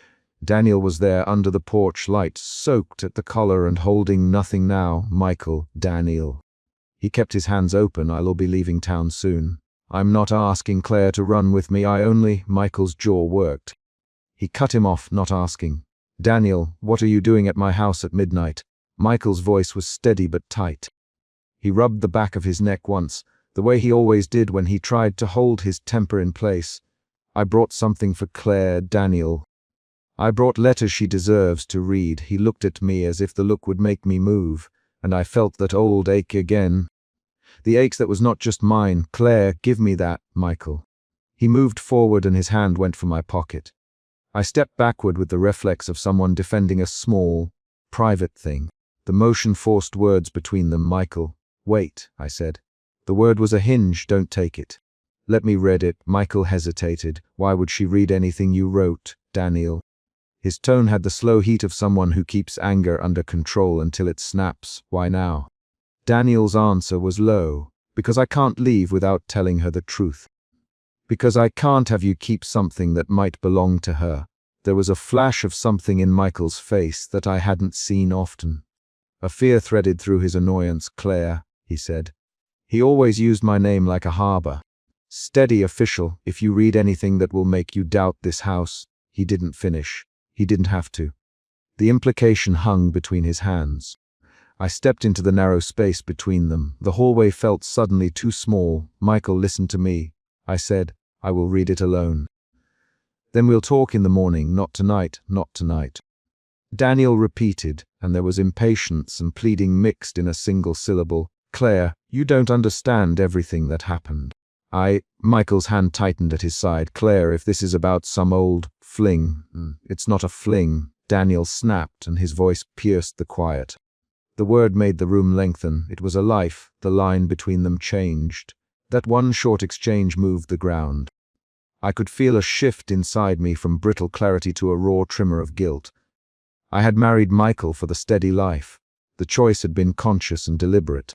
Daniel was there under the porch light, soaked at the collar and holding nothing now. Michael, Daniel. He kept his hands open. I'll be leaving town soon. I'm not asking Claire to run with me. Michael's jaw worked. He cut him off, not asking. Daniel, what are you doing at my house at midnight? Michael's voice was steady but tight. He rubbed the back of his neck once, the way he always did when he tried to hold his temper in place. I brought something for Claire, Daniel. I brought letters she deserves to read. He looked at me as if the look would make me move, and I felt that old ache again. The ache that was not just mine. Claire, give me that, Michael. He moved forward and his hand went for my pocket. I stepped backward with the reflex of someone defending a small, private thing. The motion forced words between them. Michael. Wait, I said. The word was a hinge. Don't take it. Let me read it. Michael hesitated. Why would she read anything you wrote, Daniel? His tone had the slow heat of someone who keeps anger under control until it snaps. Why now? Daniel's answer was low. Because I can't leave without telling her the truth. Because I can't have you keep something that might belong to her. There was a flash of something in Michael's face that I hadn't seen often. A fear threaded through his annoyance. Claire, he said. He always used my name like a harbor. Steady official, if you read anything that will make you doubt this house. He didn't finish. He didn't have to. The implication hung between his hands. I stepped into the narrow space between them. The hallway felt suddenly too small. Michael, listen to me. I said, I will read it alone. Then we'll talk in the morning. Not tonight, not tonight. Daniel repeated, and there was impatience and pleading mixed in a single syllable. Claire, you don't understand everything that happened. Michael's hand tightened at his side. Claire, if this is about some old fling, it's not a fling. Daniel snapped, and his voice pierced the quiet. The word made the room lengthen. It was a life. The line between them changed. That one short exchange moved the ground. I could feel a shift inside me from brittle clarity to a raw tremor of guilt. I had married Michael for the steady life. The choice had been conscious and deliberate.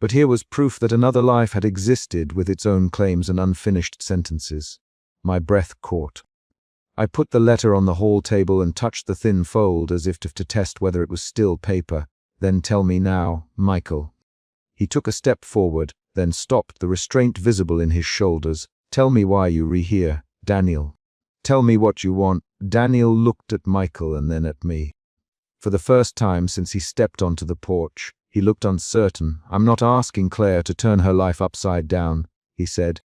But here was proof that another life had existed with its own claims and unfinished sentences. My breath caught. I put the letter on the hall table and touched the thin fold as if to test whether it was still paper. Then tell me now, Michael. He took a step forward, then stopped, the restraint visible in his shoulders. Tell me why you're here, Daniel. Tell me what you want. Daniel looked at Michael and then at me. For the first time since he stepped onto the porch, he looked uncertain. I'm not asking Claire to turn her life upside down, he said.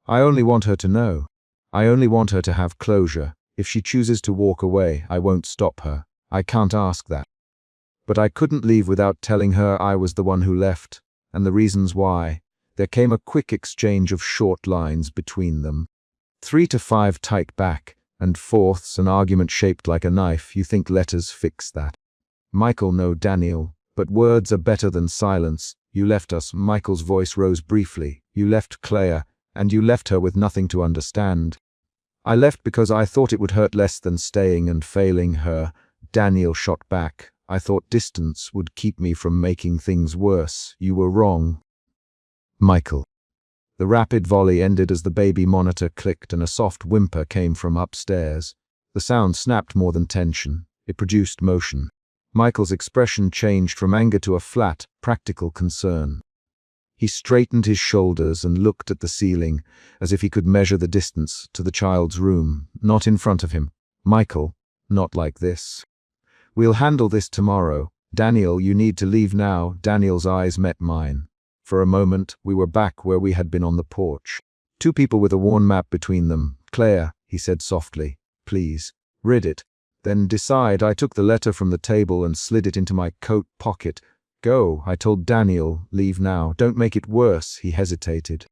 I only want her to know. I only want her to have closure. If she chooses to walk away, I won't stop her. I can't ask that. But I couldn't leave without telling her I was the one who left, and the reasons why. There came a quick exchange of short lines between them. 3 to 5 tight back, and fourths an argument shaped like a knife. You think letters fix that? Michael, no, Daniel, but words are better than silence. You left us. Michael's voice rose briefly. You left Claire, and you left her with nothing to understand. I left because I thought it would hurt less than staying and failing her. Daniel shot back. I thought distance would keep me from making things worse. You were wrong. Michael. The rapid volley ended as the baby monitor clicked and a soft whimper came from upstairs. The sound snapped more than tension. It produced motion. Michael's expression changed from anger to a flat, practical concern. He straightened his shoulders and looked at the ceiling, as if he could measure the distance to the child's room, not in front of him. Michael, not like this. We'll handle this tomorrow. Daniel, you need to leave now. Daniel's eyes met mine. For a moment, we were back where we had been on the porch. 2 people with a worn map between them. Claire, he said softly, please, read it. Then decide. I took the letter from the table and slid it into my coat pocket. Go, I told Daniel, leave now. Don't make it worse. He hesitated.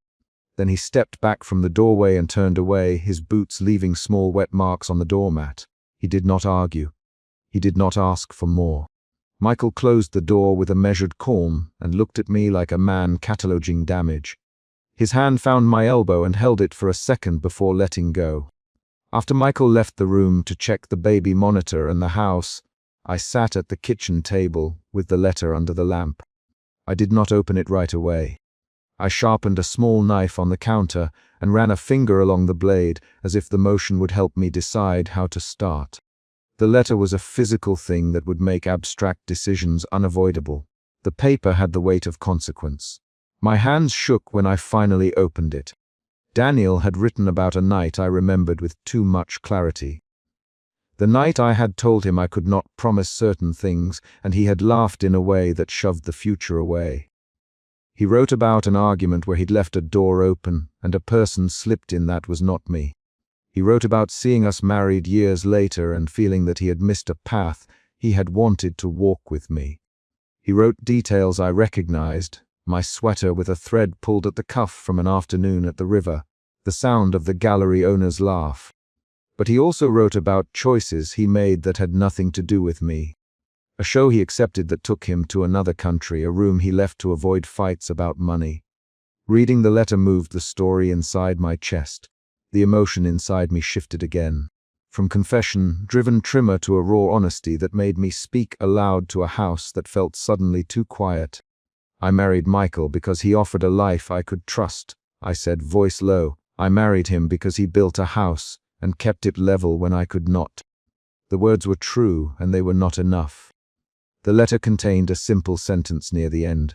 Then he stepped back from the doorway and turned away, his boots leaving small wet marks on the doormat. He did not argue. He did not ask for more. Michael closed the door with a measured calm and looked at me like a man cataloging damage. His hand found my elbow and held it for a second before letting go. After Michael left the room to check the baby monitor and the house, I sat at the kitchen table with the letter under the lamp. I did not open it right away. I sharpened a small knife on the counter and ran a finger along the blade as if the motion would help me decide how to start. The letter was a physical thing that would make abstract decisions unavoidable. The paper had the weight of consequence. My hands shook when I finally opened it. Daniel had written about a night I remembered with too much clarity. The night I had told him I could not promise certain things, and he had laughed in a way that shoved the future away. He wrote about an argument where he'd left a door open, and a person slipped in that was not me. He wrote about seeing us married years later and feeling that he had missed a path he had wanted to walk with me. He wrote details I recognized, my sweater with a thread pulled at the cuff from an afternoon at the river, the sound of the gallery owner's laugh. But he also wrote about choices he made that had nothing to do with me. A show he accepted that took him to another country, a room he left to avoid fights about money. Reading the letter moved the story inside my chest. The emotion inside me shifted again. From confession-driven trimmer to a raw honesty that made me speak aloud to a house that felt suddenly too quiet. I married Michael because he offered a life I could trust, I said, voice low. I married him because he built a house and kept it level when I could not. The words were true, and they were not enough. The letter contained a simple sentence near the end.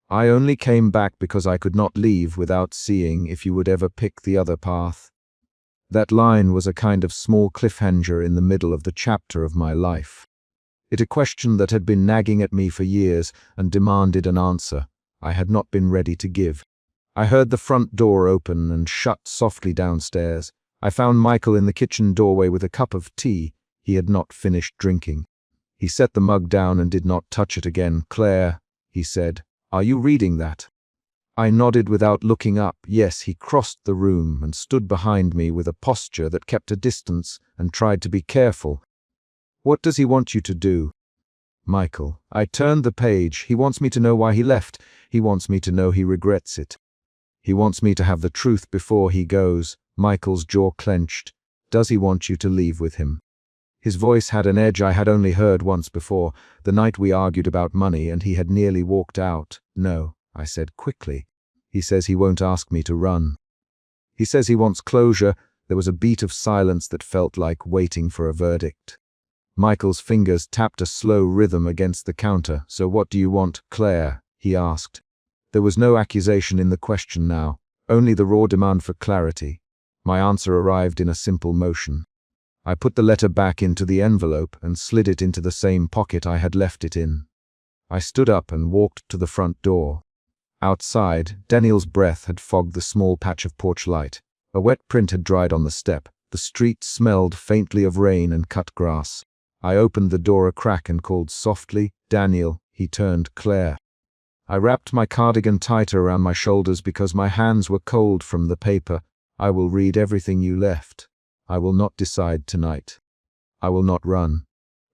I only came back because I could not leave without seeing if you would ever pick the other path. That line was a kind of small cliffhanger in the middle of the chapter of my life. It a question that had been nagging at me for years and demanded an answer I had not been ready to give. I heard the front door open and shut softly downstairs. I found Michael in the kitchen doorway with a cup of tea he had not finished drinking. He set the mug down and did not touch it again. Claire, he said, are you reading that? I nodded without looking up. Yes. He crossed the room and stood behind me with a posture that kept a distance and tried to be careful. What does he want you to do? Michael. I turned the page. He wants me to know why he left. He wants me to know he regrets it. He wants me to have the truth before he goes. Michael's jaw clenched. Does he want you to leave with him? His voice had an edge I had only heard once before, the night we argued about money and he had nearly walked out. No, I said quickly. He says he won't ask me to run. He says he wants closure. There was a beat of silence that felt like waiting for a verdict. Michael's fingers tapped a slow rhythm against the counter. So what do you want, Claire? He asked. There was no accusation in the question now, only the raw demand for clarity. My answer arrived in a simple motion. I put the letter back into the envelope and slid it into the same pocket I had left it in. I stood up and walked to the front door. Outside, Daniel's breath had fogged the small patch of porch light. A wet print had dried on the step. The street smelled faintly of rain and cut grass. I opened the door a crack and called softly, "Daniel." He turned Claire. I wrapped my cardigan tighter around my shoulders because my hands were cold from the paper. "I will read everything you left. I will not decide tonight. I will not run.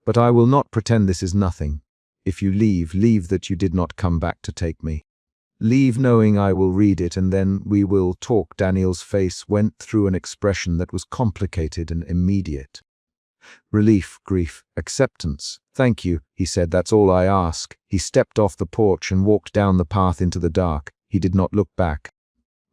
But I will not pretend this is nothing. If you leave, leave that you did not come back to take me. Leave knowing I will read it and then we will talk." Daniel's face went through an expression that was complicated and immediate. Relief, grief, acceptance. "Thank you," he said. "That's all I ask." He stepped off the porch and walked down the path into the dark. He did not look back.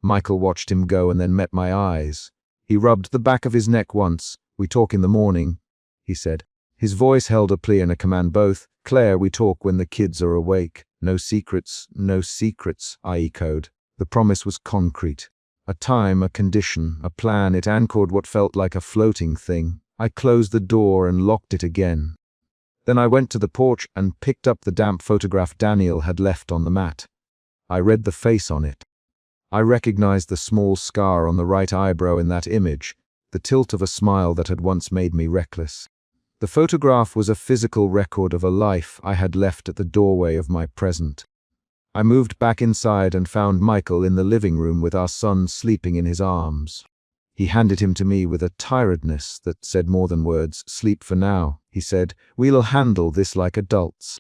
Michael watched him go and then met my eyes. He rubbed the back of his neck once. "We talk in the morning," he said. His voice held a plea and a command both. "Claire, we talk when the kids are awake. No secrets, no secrets," I echoed. The promise was concrete. A time, a condition, a plan. It anchored what felt like a floating thing. I closed the door and locked it again. Then I went to the porch and picked up the damp photograph Daniel had left on the mat. I read the face on it. I recognized the small scar on the right eyebrow in that image, the tilt of a smile that had once made me reckless. The photograph was a physical record of a life I had left at the doorway of my present. I moved back inside and found Michael in the living room with our son sleeping in his arms. He handed him to me with a tiredness that said more than words. "Sleep for now," he said. "We'll handle this like adults.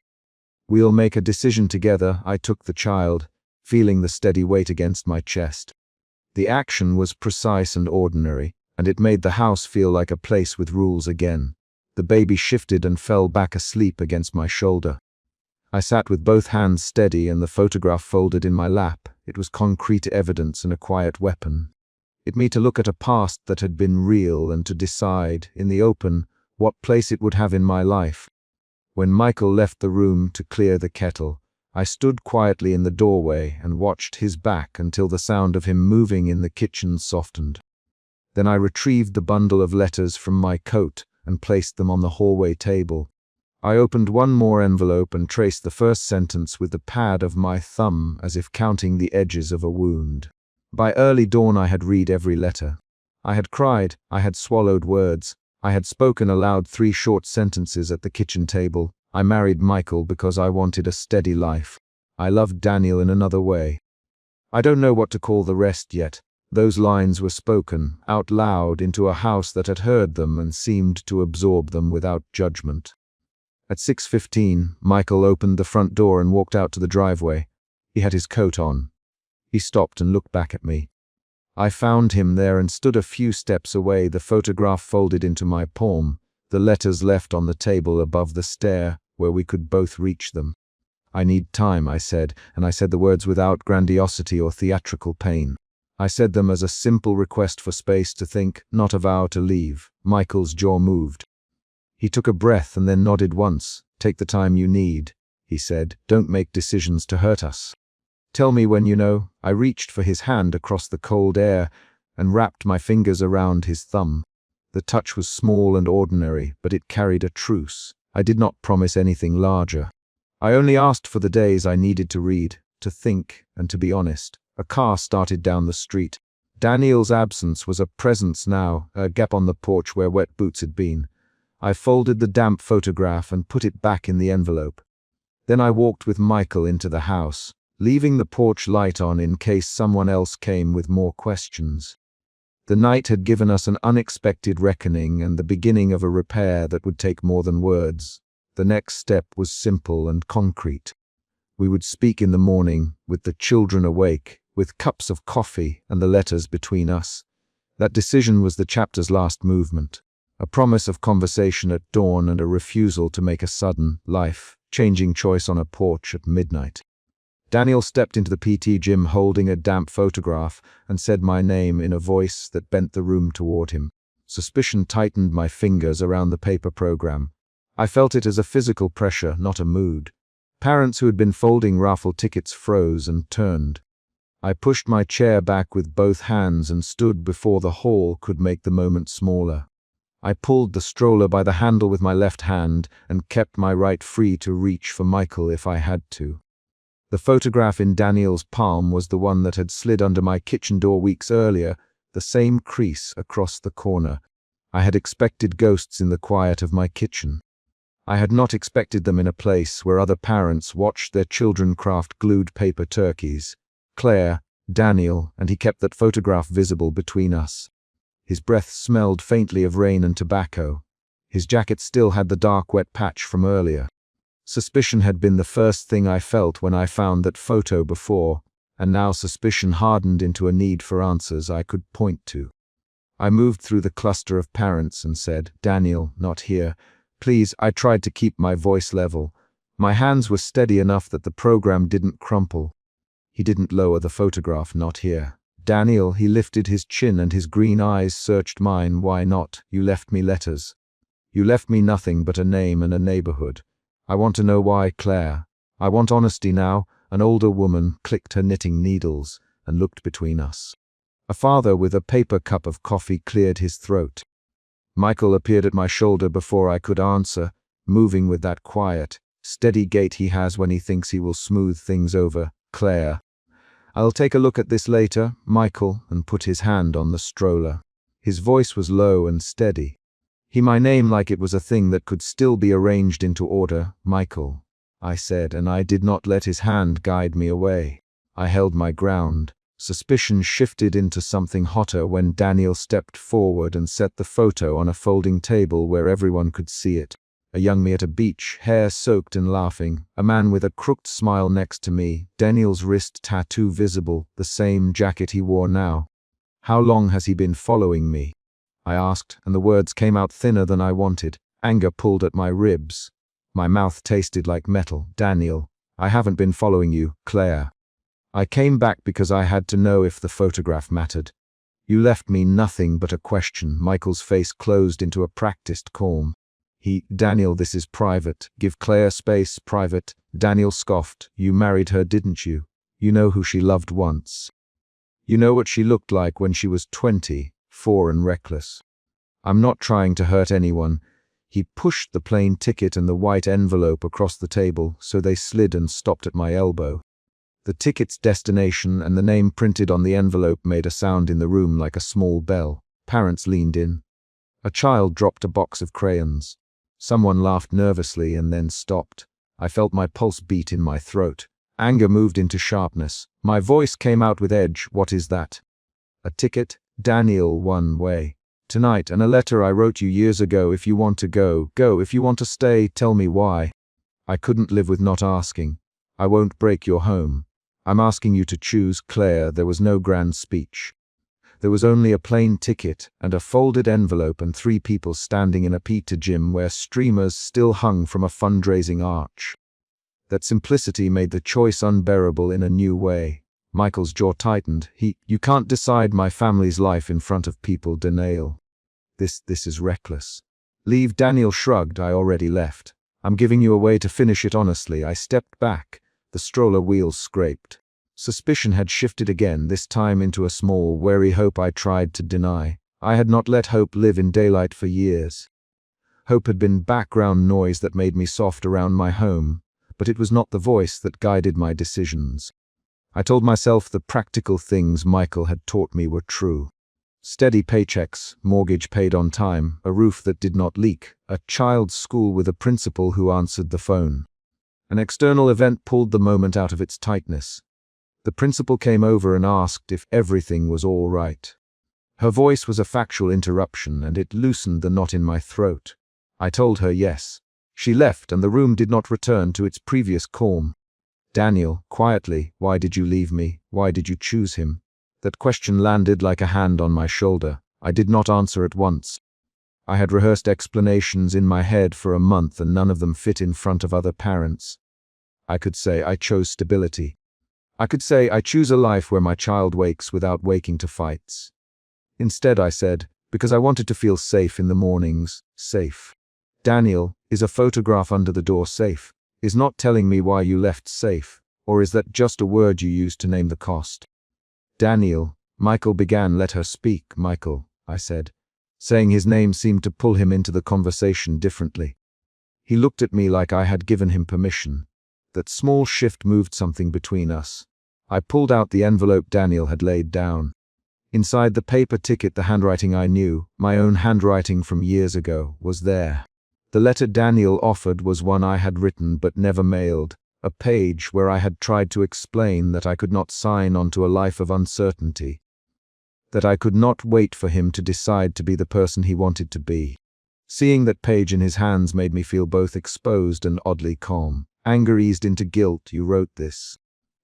We'll make a decision together." I took the child, feeling the steady weight against my chest. The action was precise and ordinary, and it made the house feel like a place with rules again. The baby shifted and fell back asleep against my shoulder. I sat with both hands steady and the photograph folded in my lap. It was concrete evidence and a quiet weapon. It me to look at a past that had been real and to decide, in the open, what place it would have in my life. When Michael left the room to clear the kettle, I stood quietly in the doorway and watched his back until the sound of him moving in the kitchen softened. Then I retrieved the bundle of letters from my coat and placed them on the hallway table. I opened one more envelope and traced the first sentence with the pad of my thumb as if counting the edges of a wound. By early dawn I had read every letter. I had cried, I had swallowed words, I had spoken aloud 3 short sentences at the kitchen table. I married Michael because I wanted a steady life. I loved Daniel in another way. I don't know what to call the rest yet. Those lines were spoken, out loud, into a house that had heard them and seemed to absorb them without judgment. At 6:15, Michael opened the front door and walked out to the driveway. He had his coat on. He stopped and looked back at me. I found him there and stood a few steps away, the photograph folded into my palm, the letters left on the table above the stair where we could both reach them. "I need time," I said, and I said the words without grandiosity or theatrical pain. I said them as a simple request for space to think, not a vow to leave. Michael's jaw moved. He took a breath and then nodded once. "Take the time you need," he said. "Don't make decisions to hurt us. Tell me when you know." I reached for his hand across the cold air and wrapped my fingers around his thumb. The touch was small and ordinary, but it carried a truce. I did not promise anything larger. I only asked for the days I needed to read, to think, and to be honest. A car started down the street. Daniel's absence was a presence now, a gap on the porch where wet boots had been. I folded the damp photograph and put it back in the envelope. Then I walked with Michael into the house, leaving the porch light on in case someone else came with more questions. The night had given us an unexpected reckoning and the beginning of a repair that would take more than words. The next step was simple and concrete. We would speak in the morning, with the children awake, with cups of coffee and the letters between us. That decision was the chapter's last movement. A promise of conversation at dawn and a refusal to make a sudden, life-changing choice on a porch at midnight. Daniel stepped into the PT gym holding a damp photograph and said my name in a voice that bent the room toward him. Suspicion tightened my fingers around the paper program. I felt it as a physical pressure, not a mood. Parents who had been folding raffle tickets froze and turned. I pushed my chair back with both hands and stood before the hall could make the moment smaller. I pulled the stroller by the handle with my left hand and kept my right free to reach for Michael if I had to. The photograph in Daniel's palm was the one that had slid under my kitchen door weeks earlier, the same crease across the corner. I had expected ghosts in the quiet of my kitchen. I had not expected them in a place where other parents watched their children craft glued paper turkeys. Claire, Daniel, and he kept that photograph visible between us. His breath smelled faintly of rain and tobacco. His jacket still had the dark wet patch from earlier. Suspicion had been the first thing I felt when I found that photo before, and now suspicion hardened into a need for answers I could point to. I moved through the cluster of parents and said, "Daniel, not here. Please." I tried to keep my voice level. My hands were steady enough that the program didn't crumple. He didn't lower the photograph. "Not here." "Daniel," he lifted his chin and his green eyes searched mine. "Why not? You left me letters. You left me nothing but a name and a neighborhood. I want to know why, Claire. I want honesty now." An older woman clicked her knitting needles and looked between us. A father with a paper cup of coffee cleared his throat. Michael appeared at my shoulder before I could answer, moving with that quiet, steady gait he has when he thinks he will smooth things over. "Claire, I'll take a look at this later, Michael," and put his hand on the stroller. His voice was low and steady. My name like it was a thing that could still be arranged into order. "Michael," I said, and I did not let his hand guide me away. I held my ground. Suspicion shifted into something hotter when Daniel stepped forward and set the photo on a folding table where everyone could see it. A young me at a beach, hair soaked and laughing, a man with a crooked smile next to me, Daniel's wrist tattoo visible, the same jacket he wore now. "How long has he been following me?" I asked, and the words came out thinner than I wanted. Anger pulled at my ribs. My mouth tasted like metal. "Daniel, I haven't been following you, Claire. I came back because I had to know if the photograph mattered. You left me nothing but a question." Michael's face closed into a practiced calm. "Daniel, this is private. Give Claire space." "Private?" Daniel scoffed. "You married her, didn't you? You know who she loved once. You know what she looked like when she was 24 and reckless. I'm not trying to hurt anyone." He pushed the plane ticket and the white envelope across the table so they slid and stopped at my elbow. The ticket's destination and the name printed on the envelope made a sound in the room like a small bell. Parents leaned in. A child dropped a box of crayons. Someone laughed nervously and then stopped. I felt my pulse beat in my throat. Anger moved into sharpness. My voice came out with edge. "What is that?" "A ticket, Daniel, one way. Tonight, and a letter I wrote you years ago. If you want to go, go. If you want to stay, tell me why." I couldn't live with not asking. "I won't break your home. I'm asking you to choose, Claire." There was no grand speech. There was only a plain ticket and a folded envelope and 3 people standing in a pizza gym where streamers still hung from a fundraising arch. That simplicity made the choice unbearable in a new way. Michael's jaw tightened. "You can't decide my family's life in front of people, Daniel. This is reckless." "Leave." Daniel shrugged. "I already left. I'm giving you a way to finish it honestly." I stepped back. The stroller wheels scraped. Suspicion had shifted again, this time into a small, wary hope I tried to deny. I had not let hope live in daylight for years. Hope had been background noise that made me soft around my home, but it was not the voice that guided my decisions. I told myself the practical things Michael had taught me were true. Steady paychecks, mortgage paid on time, a roof that did not leak, a child's school with a principal who answered the phone. An external event pulled the moment out of its tightness. The principal came over and asked if everything was all right. Her voice was a factual interruption, and it loosened the knot in my throat. I told her yes. She left, and the room did not return to its previous calm. "Daniel," quietly, "why did you leave me? Why did you choose him?" That question landed like a hand on my shoulder. I did not answer at once. I had rehearsed explanations in my head for a month and none of them fit in front of other parents. I could say I chose stability. I could say I choose a life where my child wakes without waking to fights. Instead I said, because I wanted to feel safe in the mornings, safe. "Daniel, is a photograph under the door safe? Is not telling me why you left safe? Or is that just a word you used to name the cost?" "Daniel," Michael began. "Let her speak, Michael," I said. Saying his name seemed to pull him into the conversation differently. He looked at me like I had given him permission. That small shift moved something between us. I pulled out the envelope Daniel had laid down. Inside the paper ticket, the handwriting I knew, my own handwriting from years ago, was there. The letter Daniel offered was one I had written but never mailed, a page where I had tried to explain that I could not sign onto a life of uncertainty, that I could not wait for him to decide to be the person he wanted to be. Seeing that page in his hands made me feel both exposed and oddly calm. Anger eased into guilt. "You wrote this."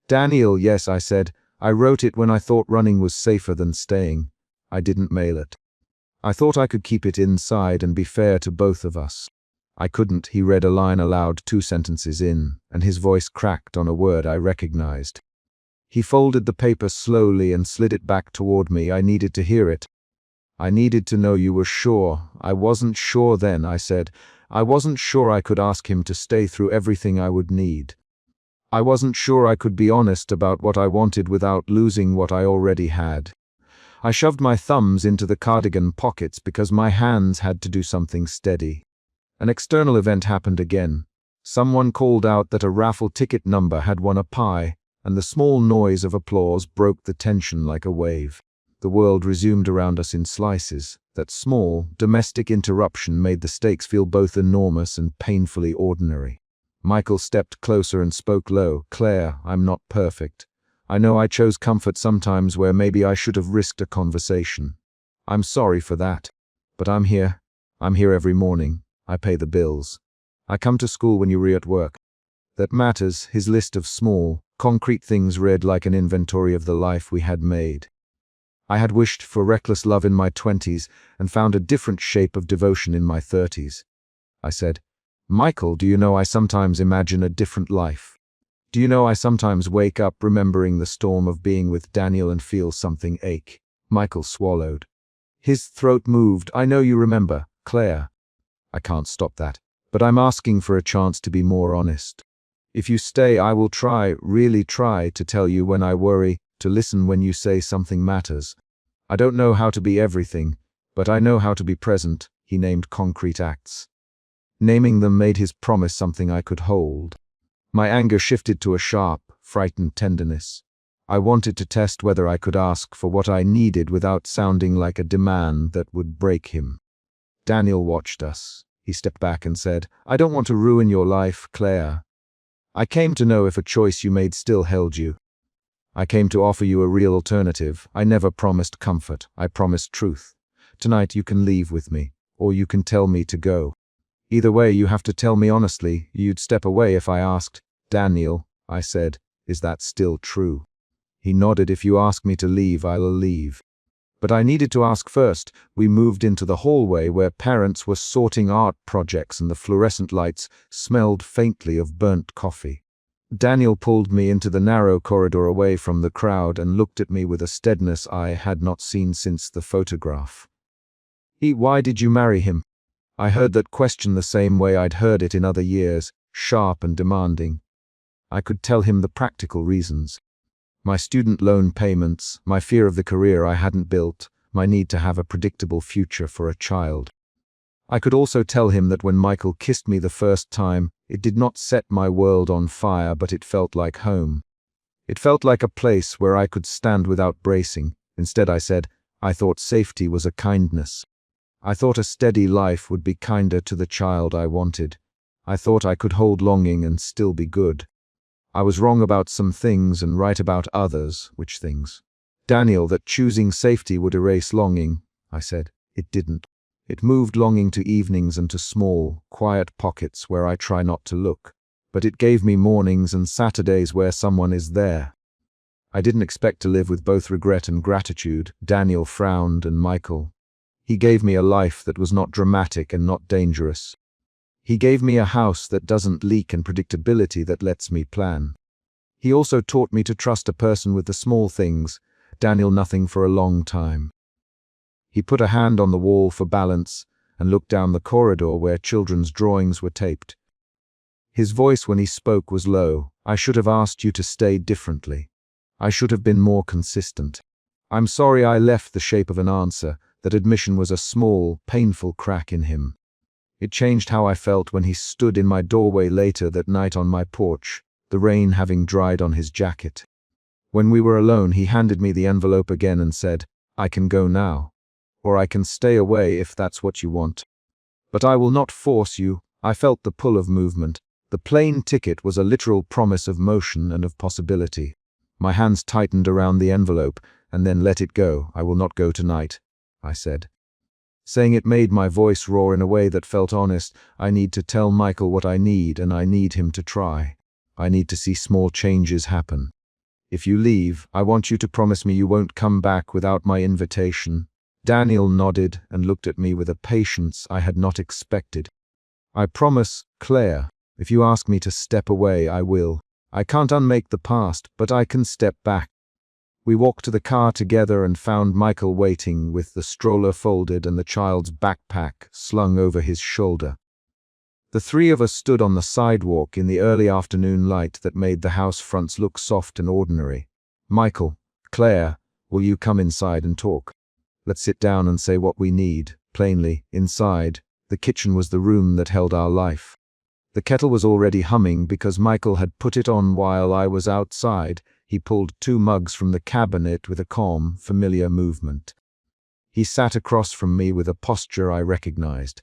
"Daniel, yes," I said. "I wrote it when I thought running was safer than staying. I didn't mail it. I thought I could keep it inside and be fair to both of us." I couldn't. He read a line aloud 2 sentences in, and his voice cracked on a word I recognized. He folded the paper slowly and slid it back toward me. I needed to hear it. "I needed to know you were sure." "I wasn't sure then," I said. "I wasn't sure I could ask him to stay through everything I would need. I wasn't sure I could be honest about what I wanted without losing what I already had." I shoved my thumbs into the cardigan pockets because my hands had to do something steady. An external event happened again. Someone called out that a raffle ticket number had won a pie, and the small noise of applause broke the tension like a wave. The world resumed around us in slices. That small, domestic interruption made the stakes feel both enormous and painfully ordinary. Michael stepped closer and spoke low. "Claire, I'm not perfect. I know I chose comfort sometimes where maybe I should have risked a conversation. I'm sorry for that. But I'm here. I'm here every morning. I pay the bills. I come to school when you're at work. That matters." His list of small, concrete things read like an inventory of the life we had made. I had wished for reckless love in my 20s and found a different shape of devotion in my 30s. I said, "Michael, do you know I sometimes imagine a different life? Do you know I sometimes wake up remembering the storm of being with Daniel and feel something ache?" Michael swallowed. His throat moved. "I know you remember, Claire. I can't stop that. But I'm asking for a chance to be more honest. If you stay, I will try, really try, to tell you when I worry, to listen when you say something matters. I don't know how to be everything, but I know how to be present." He named concrete acts. Naming them made his promise something I could hold. My anger shifted to a sharp, frightened tenderness. I wanted to test whether I could ask for what I needed without sounding like a demand that would break him. Daniel watched us. He stepped back and said, "I don't want to ruin your life, Claire. I came to know if a choice you made still held you. I came to offer you a real alternative. I never promised comfort. I promised truth. Tonight you can leave with me, or you can tell me to go. Either way, you have to tell me honestly. You'd step away if I asked." "Daniel," I said, "is that still true?" He nodded. "If you ask me to leave, I'll leave." But I needed to ask first. We moved into the hallway where parents were sorting art projects and the fluorescent lights smelled faintly of burnt coffee. Daniel pulled me into the narrow corridor away from the crowd and looked at me with a steadiness I had not seen since the photograph. "Why did you marry him?" I heard that question the same way I'd heard it in other years, sharp and demanding. I could tell him the practical reasons. My student loan payments, my fear of the career I hadn't built, my need to have a predictable future for a child. I could also tell him that when Michael kissed me the first time, it did not set my world on fire, but it felt like home. It felt like a place where I could stand without bracing. Instead, I said, I thought safety was a kindness. I thought a steady life would be kinder to the child I wanted. I thought I could hold longing and still be good. I was wrong about some things and right about others. Which things? "Daniel, that choosing safety would erase longing," I said. It didn't. It moved longing to evenings and to small, quiet pockets where I try not to look. But it gave me mornings and Saturdays where someone is there. I didn't expect to live with both regret and gratitude. Daniel frowned and Michael. He gave me a life that was not dramatic and not dangerous. He gave me a house that doesn't leak and predictability that lets me plan. He also taught me to trust a person with the small things. Daniel, nothing for a long time. He put a hand on the wall for balance and looked down the corridor where children's drawings were taped. His voice when he spoke was low. "I should have asked you to stay differently. I should have been more consistent. I'm sorry I left the shape of an answer." That admission was a small, painful crack in him. It changed how I felt when he stood in my doorway later that night on my porch, the rain having dried on his jacket. When we were alone, he handed me the envelope again and said, "I can go now. Or I can stay away if that's what you want. But I will not force you. I felt the pull of movement. The plane ticket was a literal promise of motion and of possibility. My hands tightened around the envelope, and then let it go. I will not go tonight, I said. Saying it made my voice roar in a way that felt honest. I need to tell Michael what I need, and I need him to try. I need to see small changes happen. If you leave, I want you to promise me you won't come back without my invitation. Daniel nodded and looked at me with a patience I had not expected. I promise, Claire. If you ask me to step away, I will. I can't unmake the past, but I can step back. We walked to the car together and found Michael waiting with the stroller folded and the child's backpack slung over his shoulder. The three of us stood on the sidewalk in the early afternoon light that made the house fronts look soft and ordinary. Michael, Claire, will you come inside and talk? Let's sit down and say what we need. Plainly, inside, the kitchen was the room that held our life. The kettle was already humming because Michael had put it on while I was outside. He pulled 2 mugs from the cabinet with a calm, familiar movement. He sat across from me with a posture I recognized.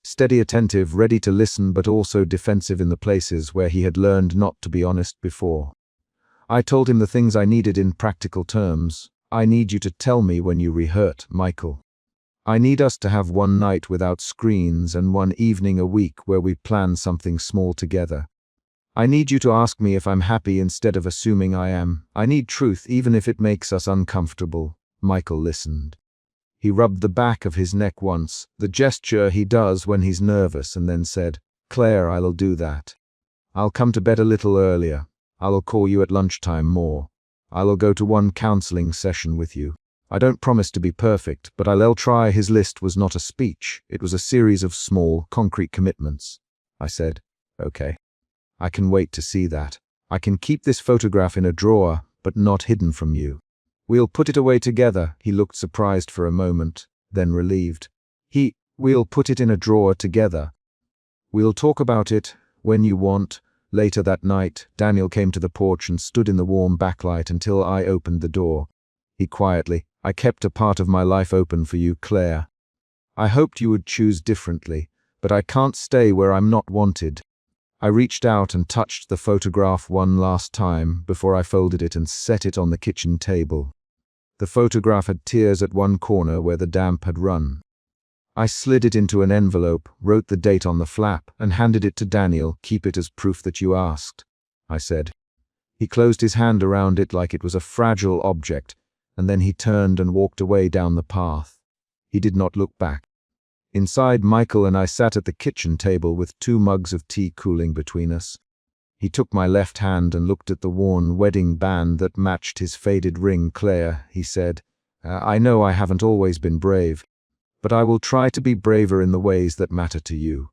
Steady, attentive, ready to listen, but also defensive in the places where he had learned not to be honest before. I told him the things I needed in practical terms. I need you to tell me when you rehearse, Michael. I need us to have one night without screens and one evening a week where we plan something small together. I need you to ask me if I'm happy instead of assuming I am. I need truth even if it makes us uncomfortable. Michael listened. He rubbed the back of his neck once, the gesture he does when he's nervous, and then said, Claire, I'll do that. I'll come to bed a little earlier. I'll call you at lunchtime more. I'll go to one counseling session with you. I don't promise to be perfect, but I'll try. His list was not a speech. It was a series of small, concrete commitments. I said, okay. I can wait to see that. I can keep this photograph in a drawer, but not hidden from you. We'll put it away together. He looked surprised for a moment, then relieved. We'll put it in a drawer together. We'll talk about it when you want. Later that night, Daniel came to the porch and stood in the warm backlight until I opened the door. He quietly, I kept a part of my life open for you, Claire. I hoped you would choose differently, but I can't stay where I'm not wanted. I reached out and touched the photograph one last time before I folded it and set it on the kitchen table. The photograph had tears at one corner where the damp had run. I slid it into an envelope, wrote the date on the flap, and handed it to Daniel. Keep it as proof that you asked, I said. He closed his hand around it like it was a fragile object, and then he turned and walked away down the path. He did not look back. Inside, Michael and I sat at the kitchen table with 2 mugs of tea cooling between us. He took my left hand and looked at the worn wedding band that matched his faded ring. Claire, he said, I know I haven't always been brave, but I will try to be braver in the ways that matter to you.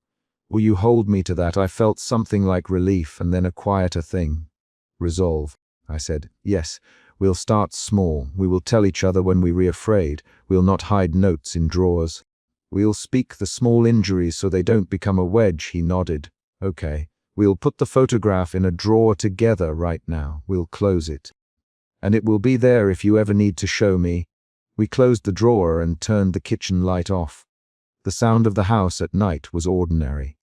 Will you hold me to that? I felt something like relief and then a quieter thing. Resolve, I said. Yes, we'll start small. We will tell each other when we're afraid. We'll not hide notes in drawers. We'll speak the small injuries so they don't become a wedge. He nodded. Okay. We'll put the photograph in a drawer together right now. We'll close it. And it will be there if you ever need to show me. We closed the drawer and turned the kitchen light off. The sound of the house at night was ordinary.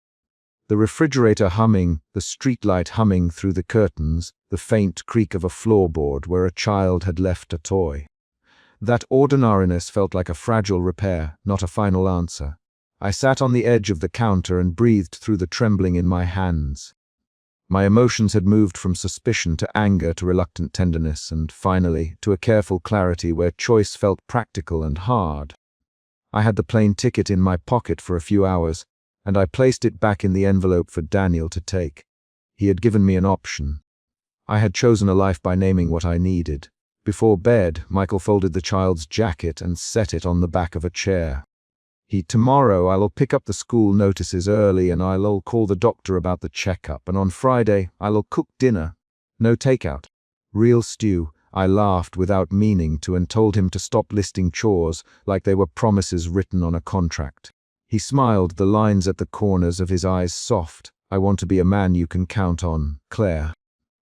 The refrigerator humming, the streetlight humming through the curtains, the faint creak of a floorboard where a child had left a toy. That ordinariness felt like a fragile repair, not a final answer. I sat on the edge of the counter and breathed through the trembling in my hands. My emotions had moved from suspicion to anger to reluctant tenderness and, finally, to a careful clarity where choice felt practical and hard. I had the plane ticket in my pocket for a few hours, and I placed it back in the envelope for Daniel to take. He had given me an option. I had chosen a life by naming what I needed. Before bed, Michael folded the child's jacket and set it on the back of a chair. Tomorrow I'll pick up the school notices early and I'll call the doctor about the checkup, and on Friday I'll cook dinner. No takeout. Real stew. I laughed without meaning to and told him to stop listing chores like they were promises written on a contract. He smiled, the lines at the corners of his eyes soft. I want to be a man you can count on, Claire.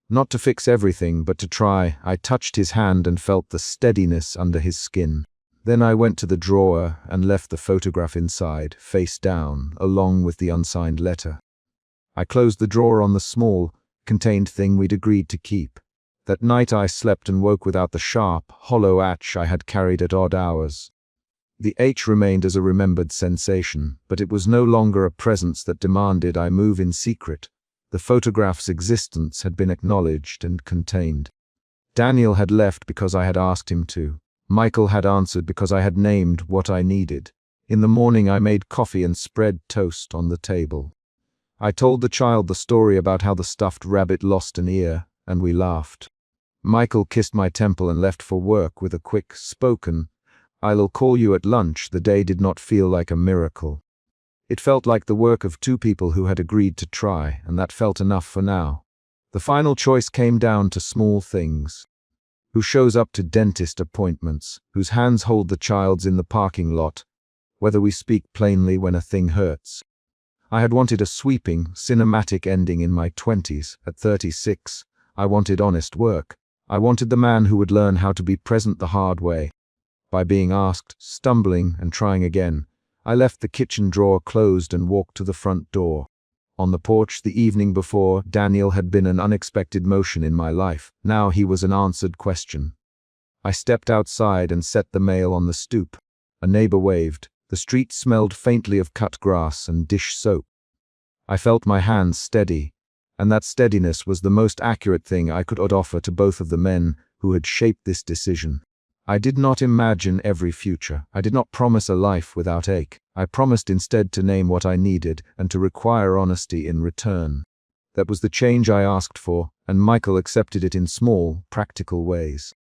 Not to fix everything, but to try. I touched his hand and felt the steadiness under his skin. Then I went to the drawer and left the photograph inside, face down, along with the unsigned letter. I closed the drawer on the small, contained thing we'd agreed to keep. That night I slept and woke without the sharp, hollow H I had carried at odd hours. The H remained as a remembered sensation, but it was no longer a presence that demanded I move in secret. The photograph's existence had been acknowledged and contained. Daniel had left because I had asked him to. Michael had answered because I had named what I needed. In the morning I made coffee and spread toast on the table. I told the child the story about how the stuffed rabbit lost an ear, and we laughed. Michael kissed my temple and left for work with a quick, spoken, "I'll call you at lunch." The day did not feel like a miracle. It felt like the work of two people who had agreed to try, and that felt enough for now. The final choice came down to small things. Who shows up to dentist appointments, whose hands hold the child's in the parking lot, whether we speak plainly when a thing hurts. I had wanted a sweeping, cinematic ending in my 20s. At 36, I wanted honest work. I wanted the man who would learn how to be present the hard way. By being asked, stumbling, and trying again, I left the kitchen drawer closed and walked to the front door. On the porch the evening before, Daniel had been an unexpected motion in my life. Now he was an answered question. I stepped outside and set the mail on the stoop. A neighbor waved. The street smelled faintly of cut grass and dish soap. I felt my hands steady, and that steadiness was the most accurate thing I could offer to both of the men who had shaped this decision. I did not imagine every future. I did not promise a life without ache. I promised instead to name what I needed and to require honesty in return. That was the change I asked for, and Michael accepted it in small, practical ways.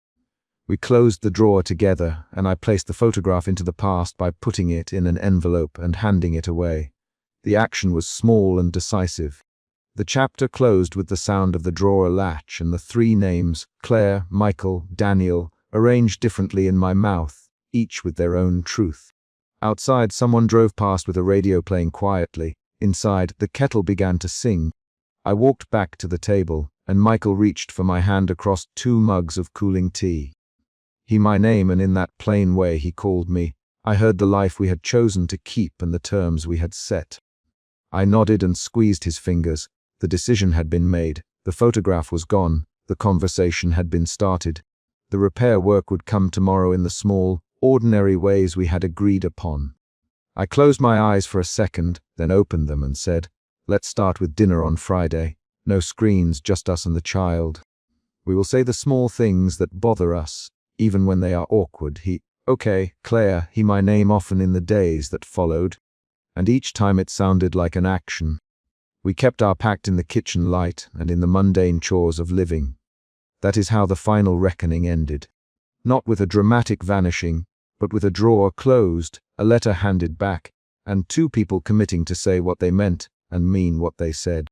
We closed the drawer together, and I placed the photograph into the past by putting it in an envelope and handing it away. The action was small and decisive. The chapter closed with the sound of the drawer latch and the three names, Claire, Michael, Daniel, arranged differently in my mouth, each with their own truth. Outside, someone drove past with a radio playing quietly. Inside, the kettle began to sing. I walked back to the table, and Michael reached for my hand across 2 mugs of cooling tea. He my name, and in that plain way he called me. I heard the life we had chosen to keep and the terms we had set. I nodded and squeezed his fingers. The decision had been made. The photograph was gone. The conversation had been started. The repair work would come tomorrow in the small, ordinary ways we had agreed upon. I closed my eyes for a second, then opened them and said, "Let's start with dinner on Friday. No screens, just us and the child. We will say the small things that bother us, even when they are awkward." Okay, Claire, he my name often in the days that followed, and each time it sounded like an action. We kept our pact in the kitchen light and in the mundane chores of living. That is how the final reckoning ended. Not with a dramatic vanishing, but with a drawer closed, a letter handed back, and 2 people committing to say what they meant and mean what they said.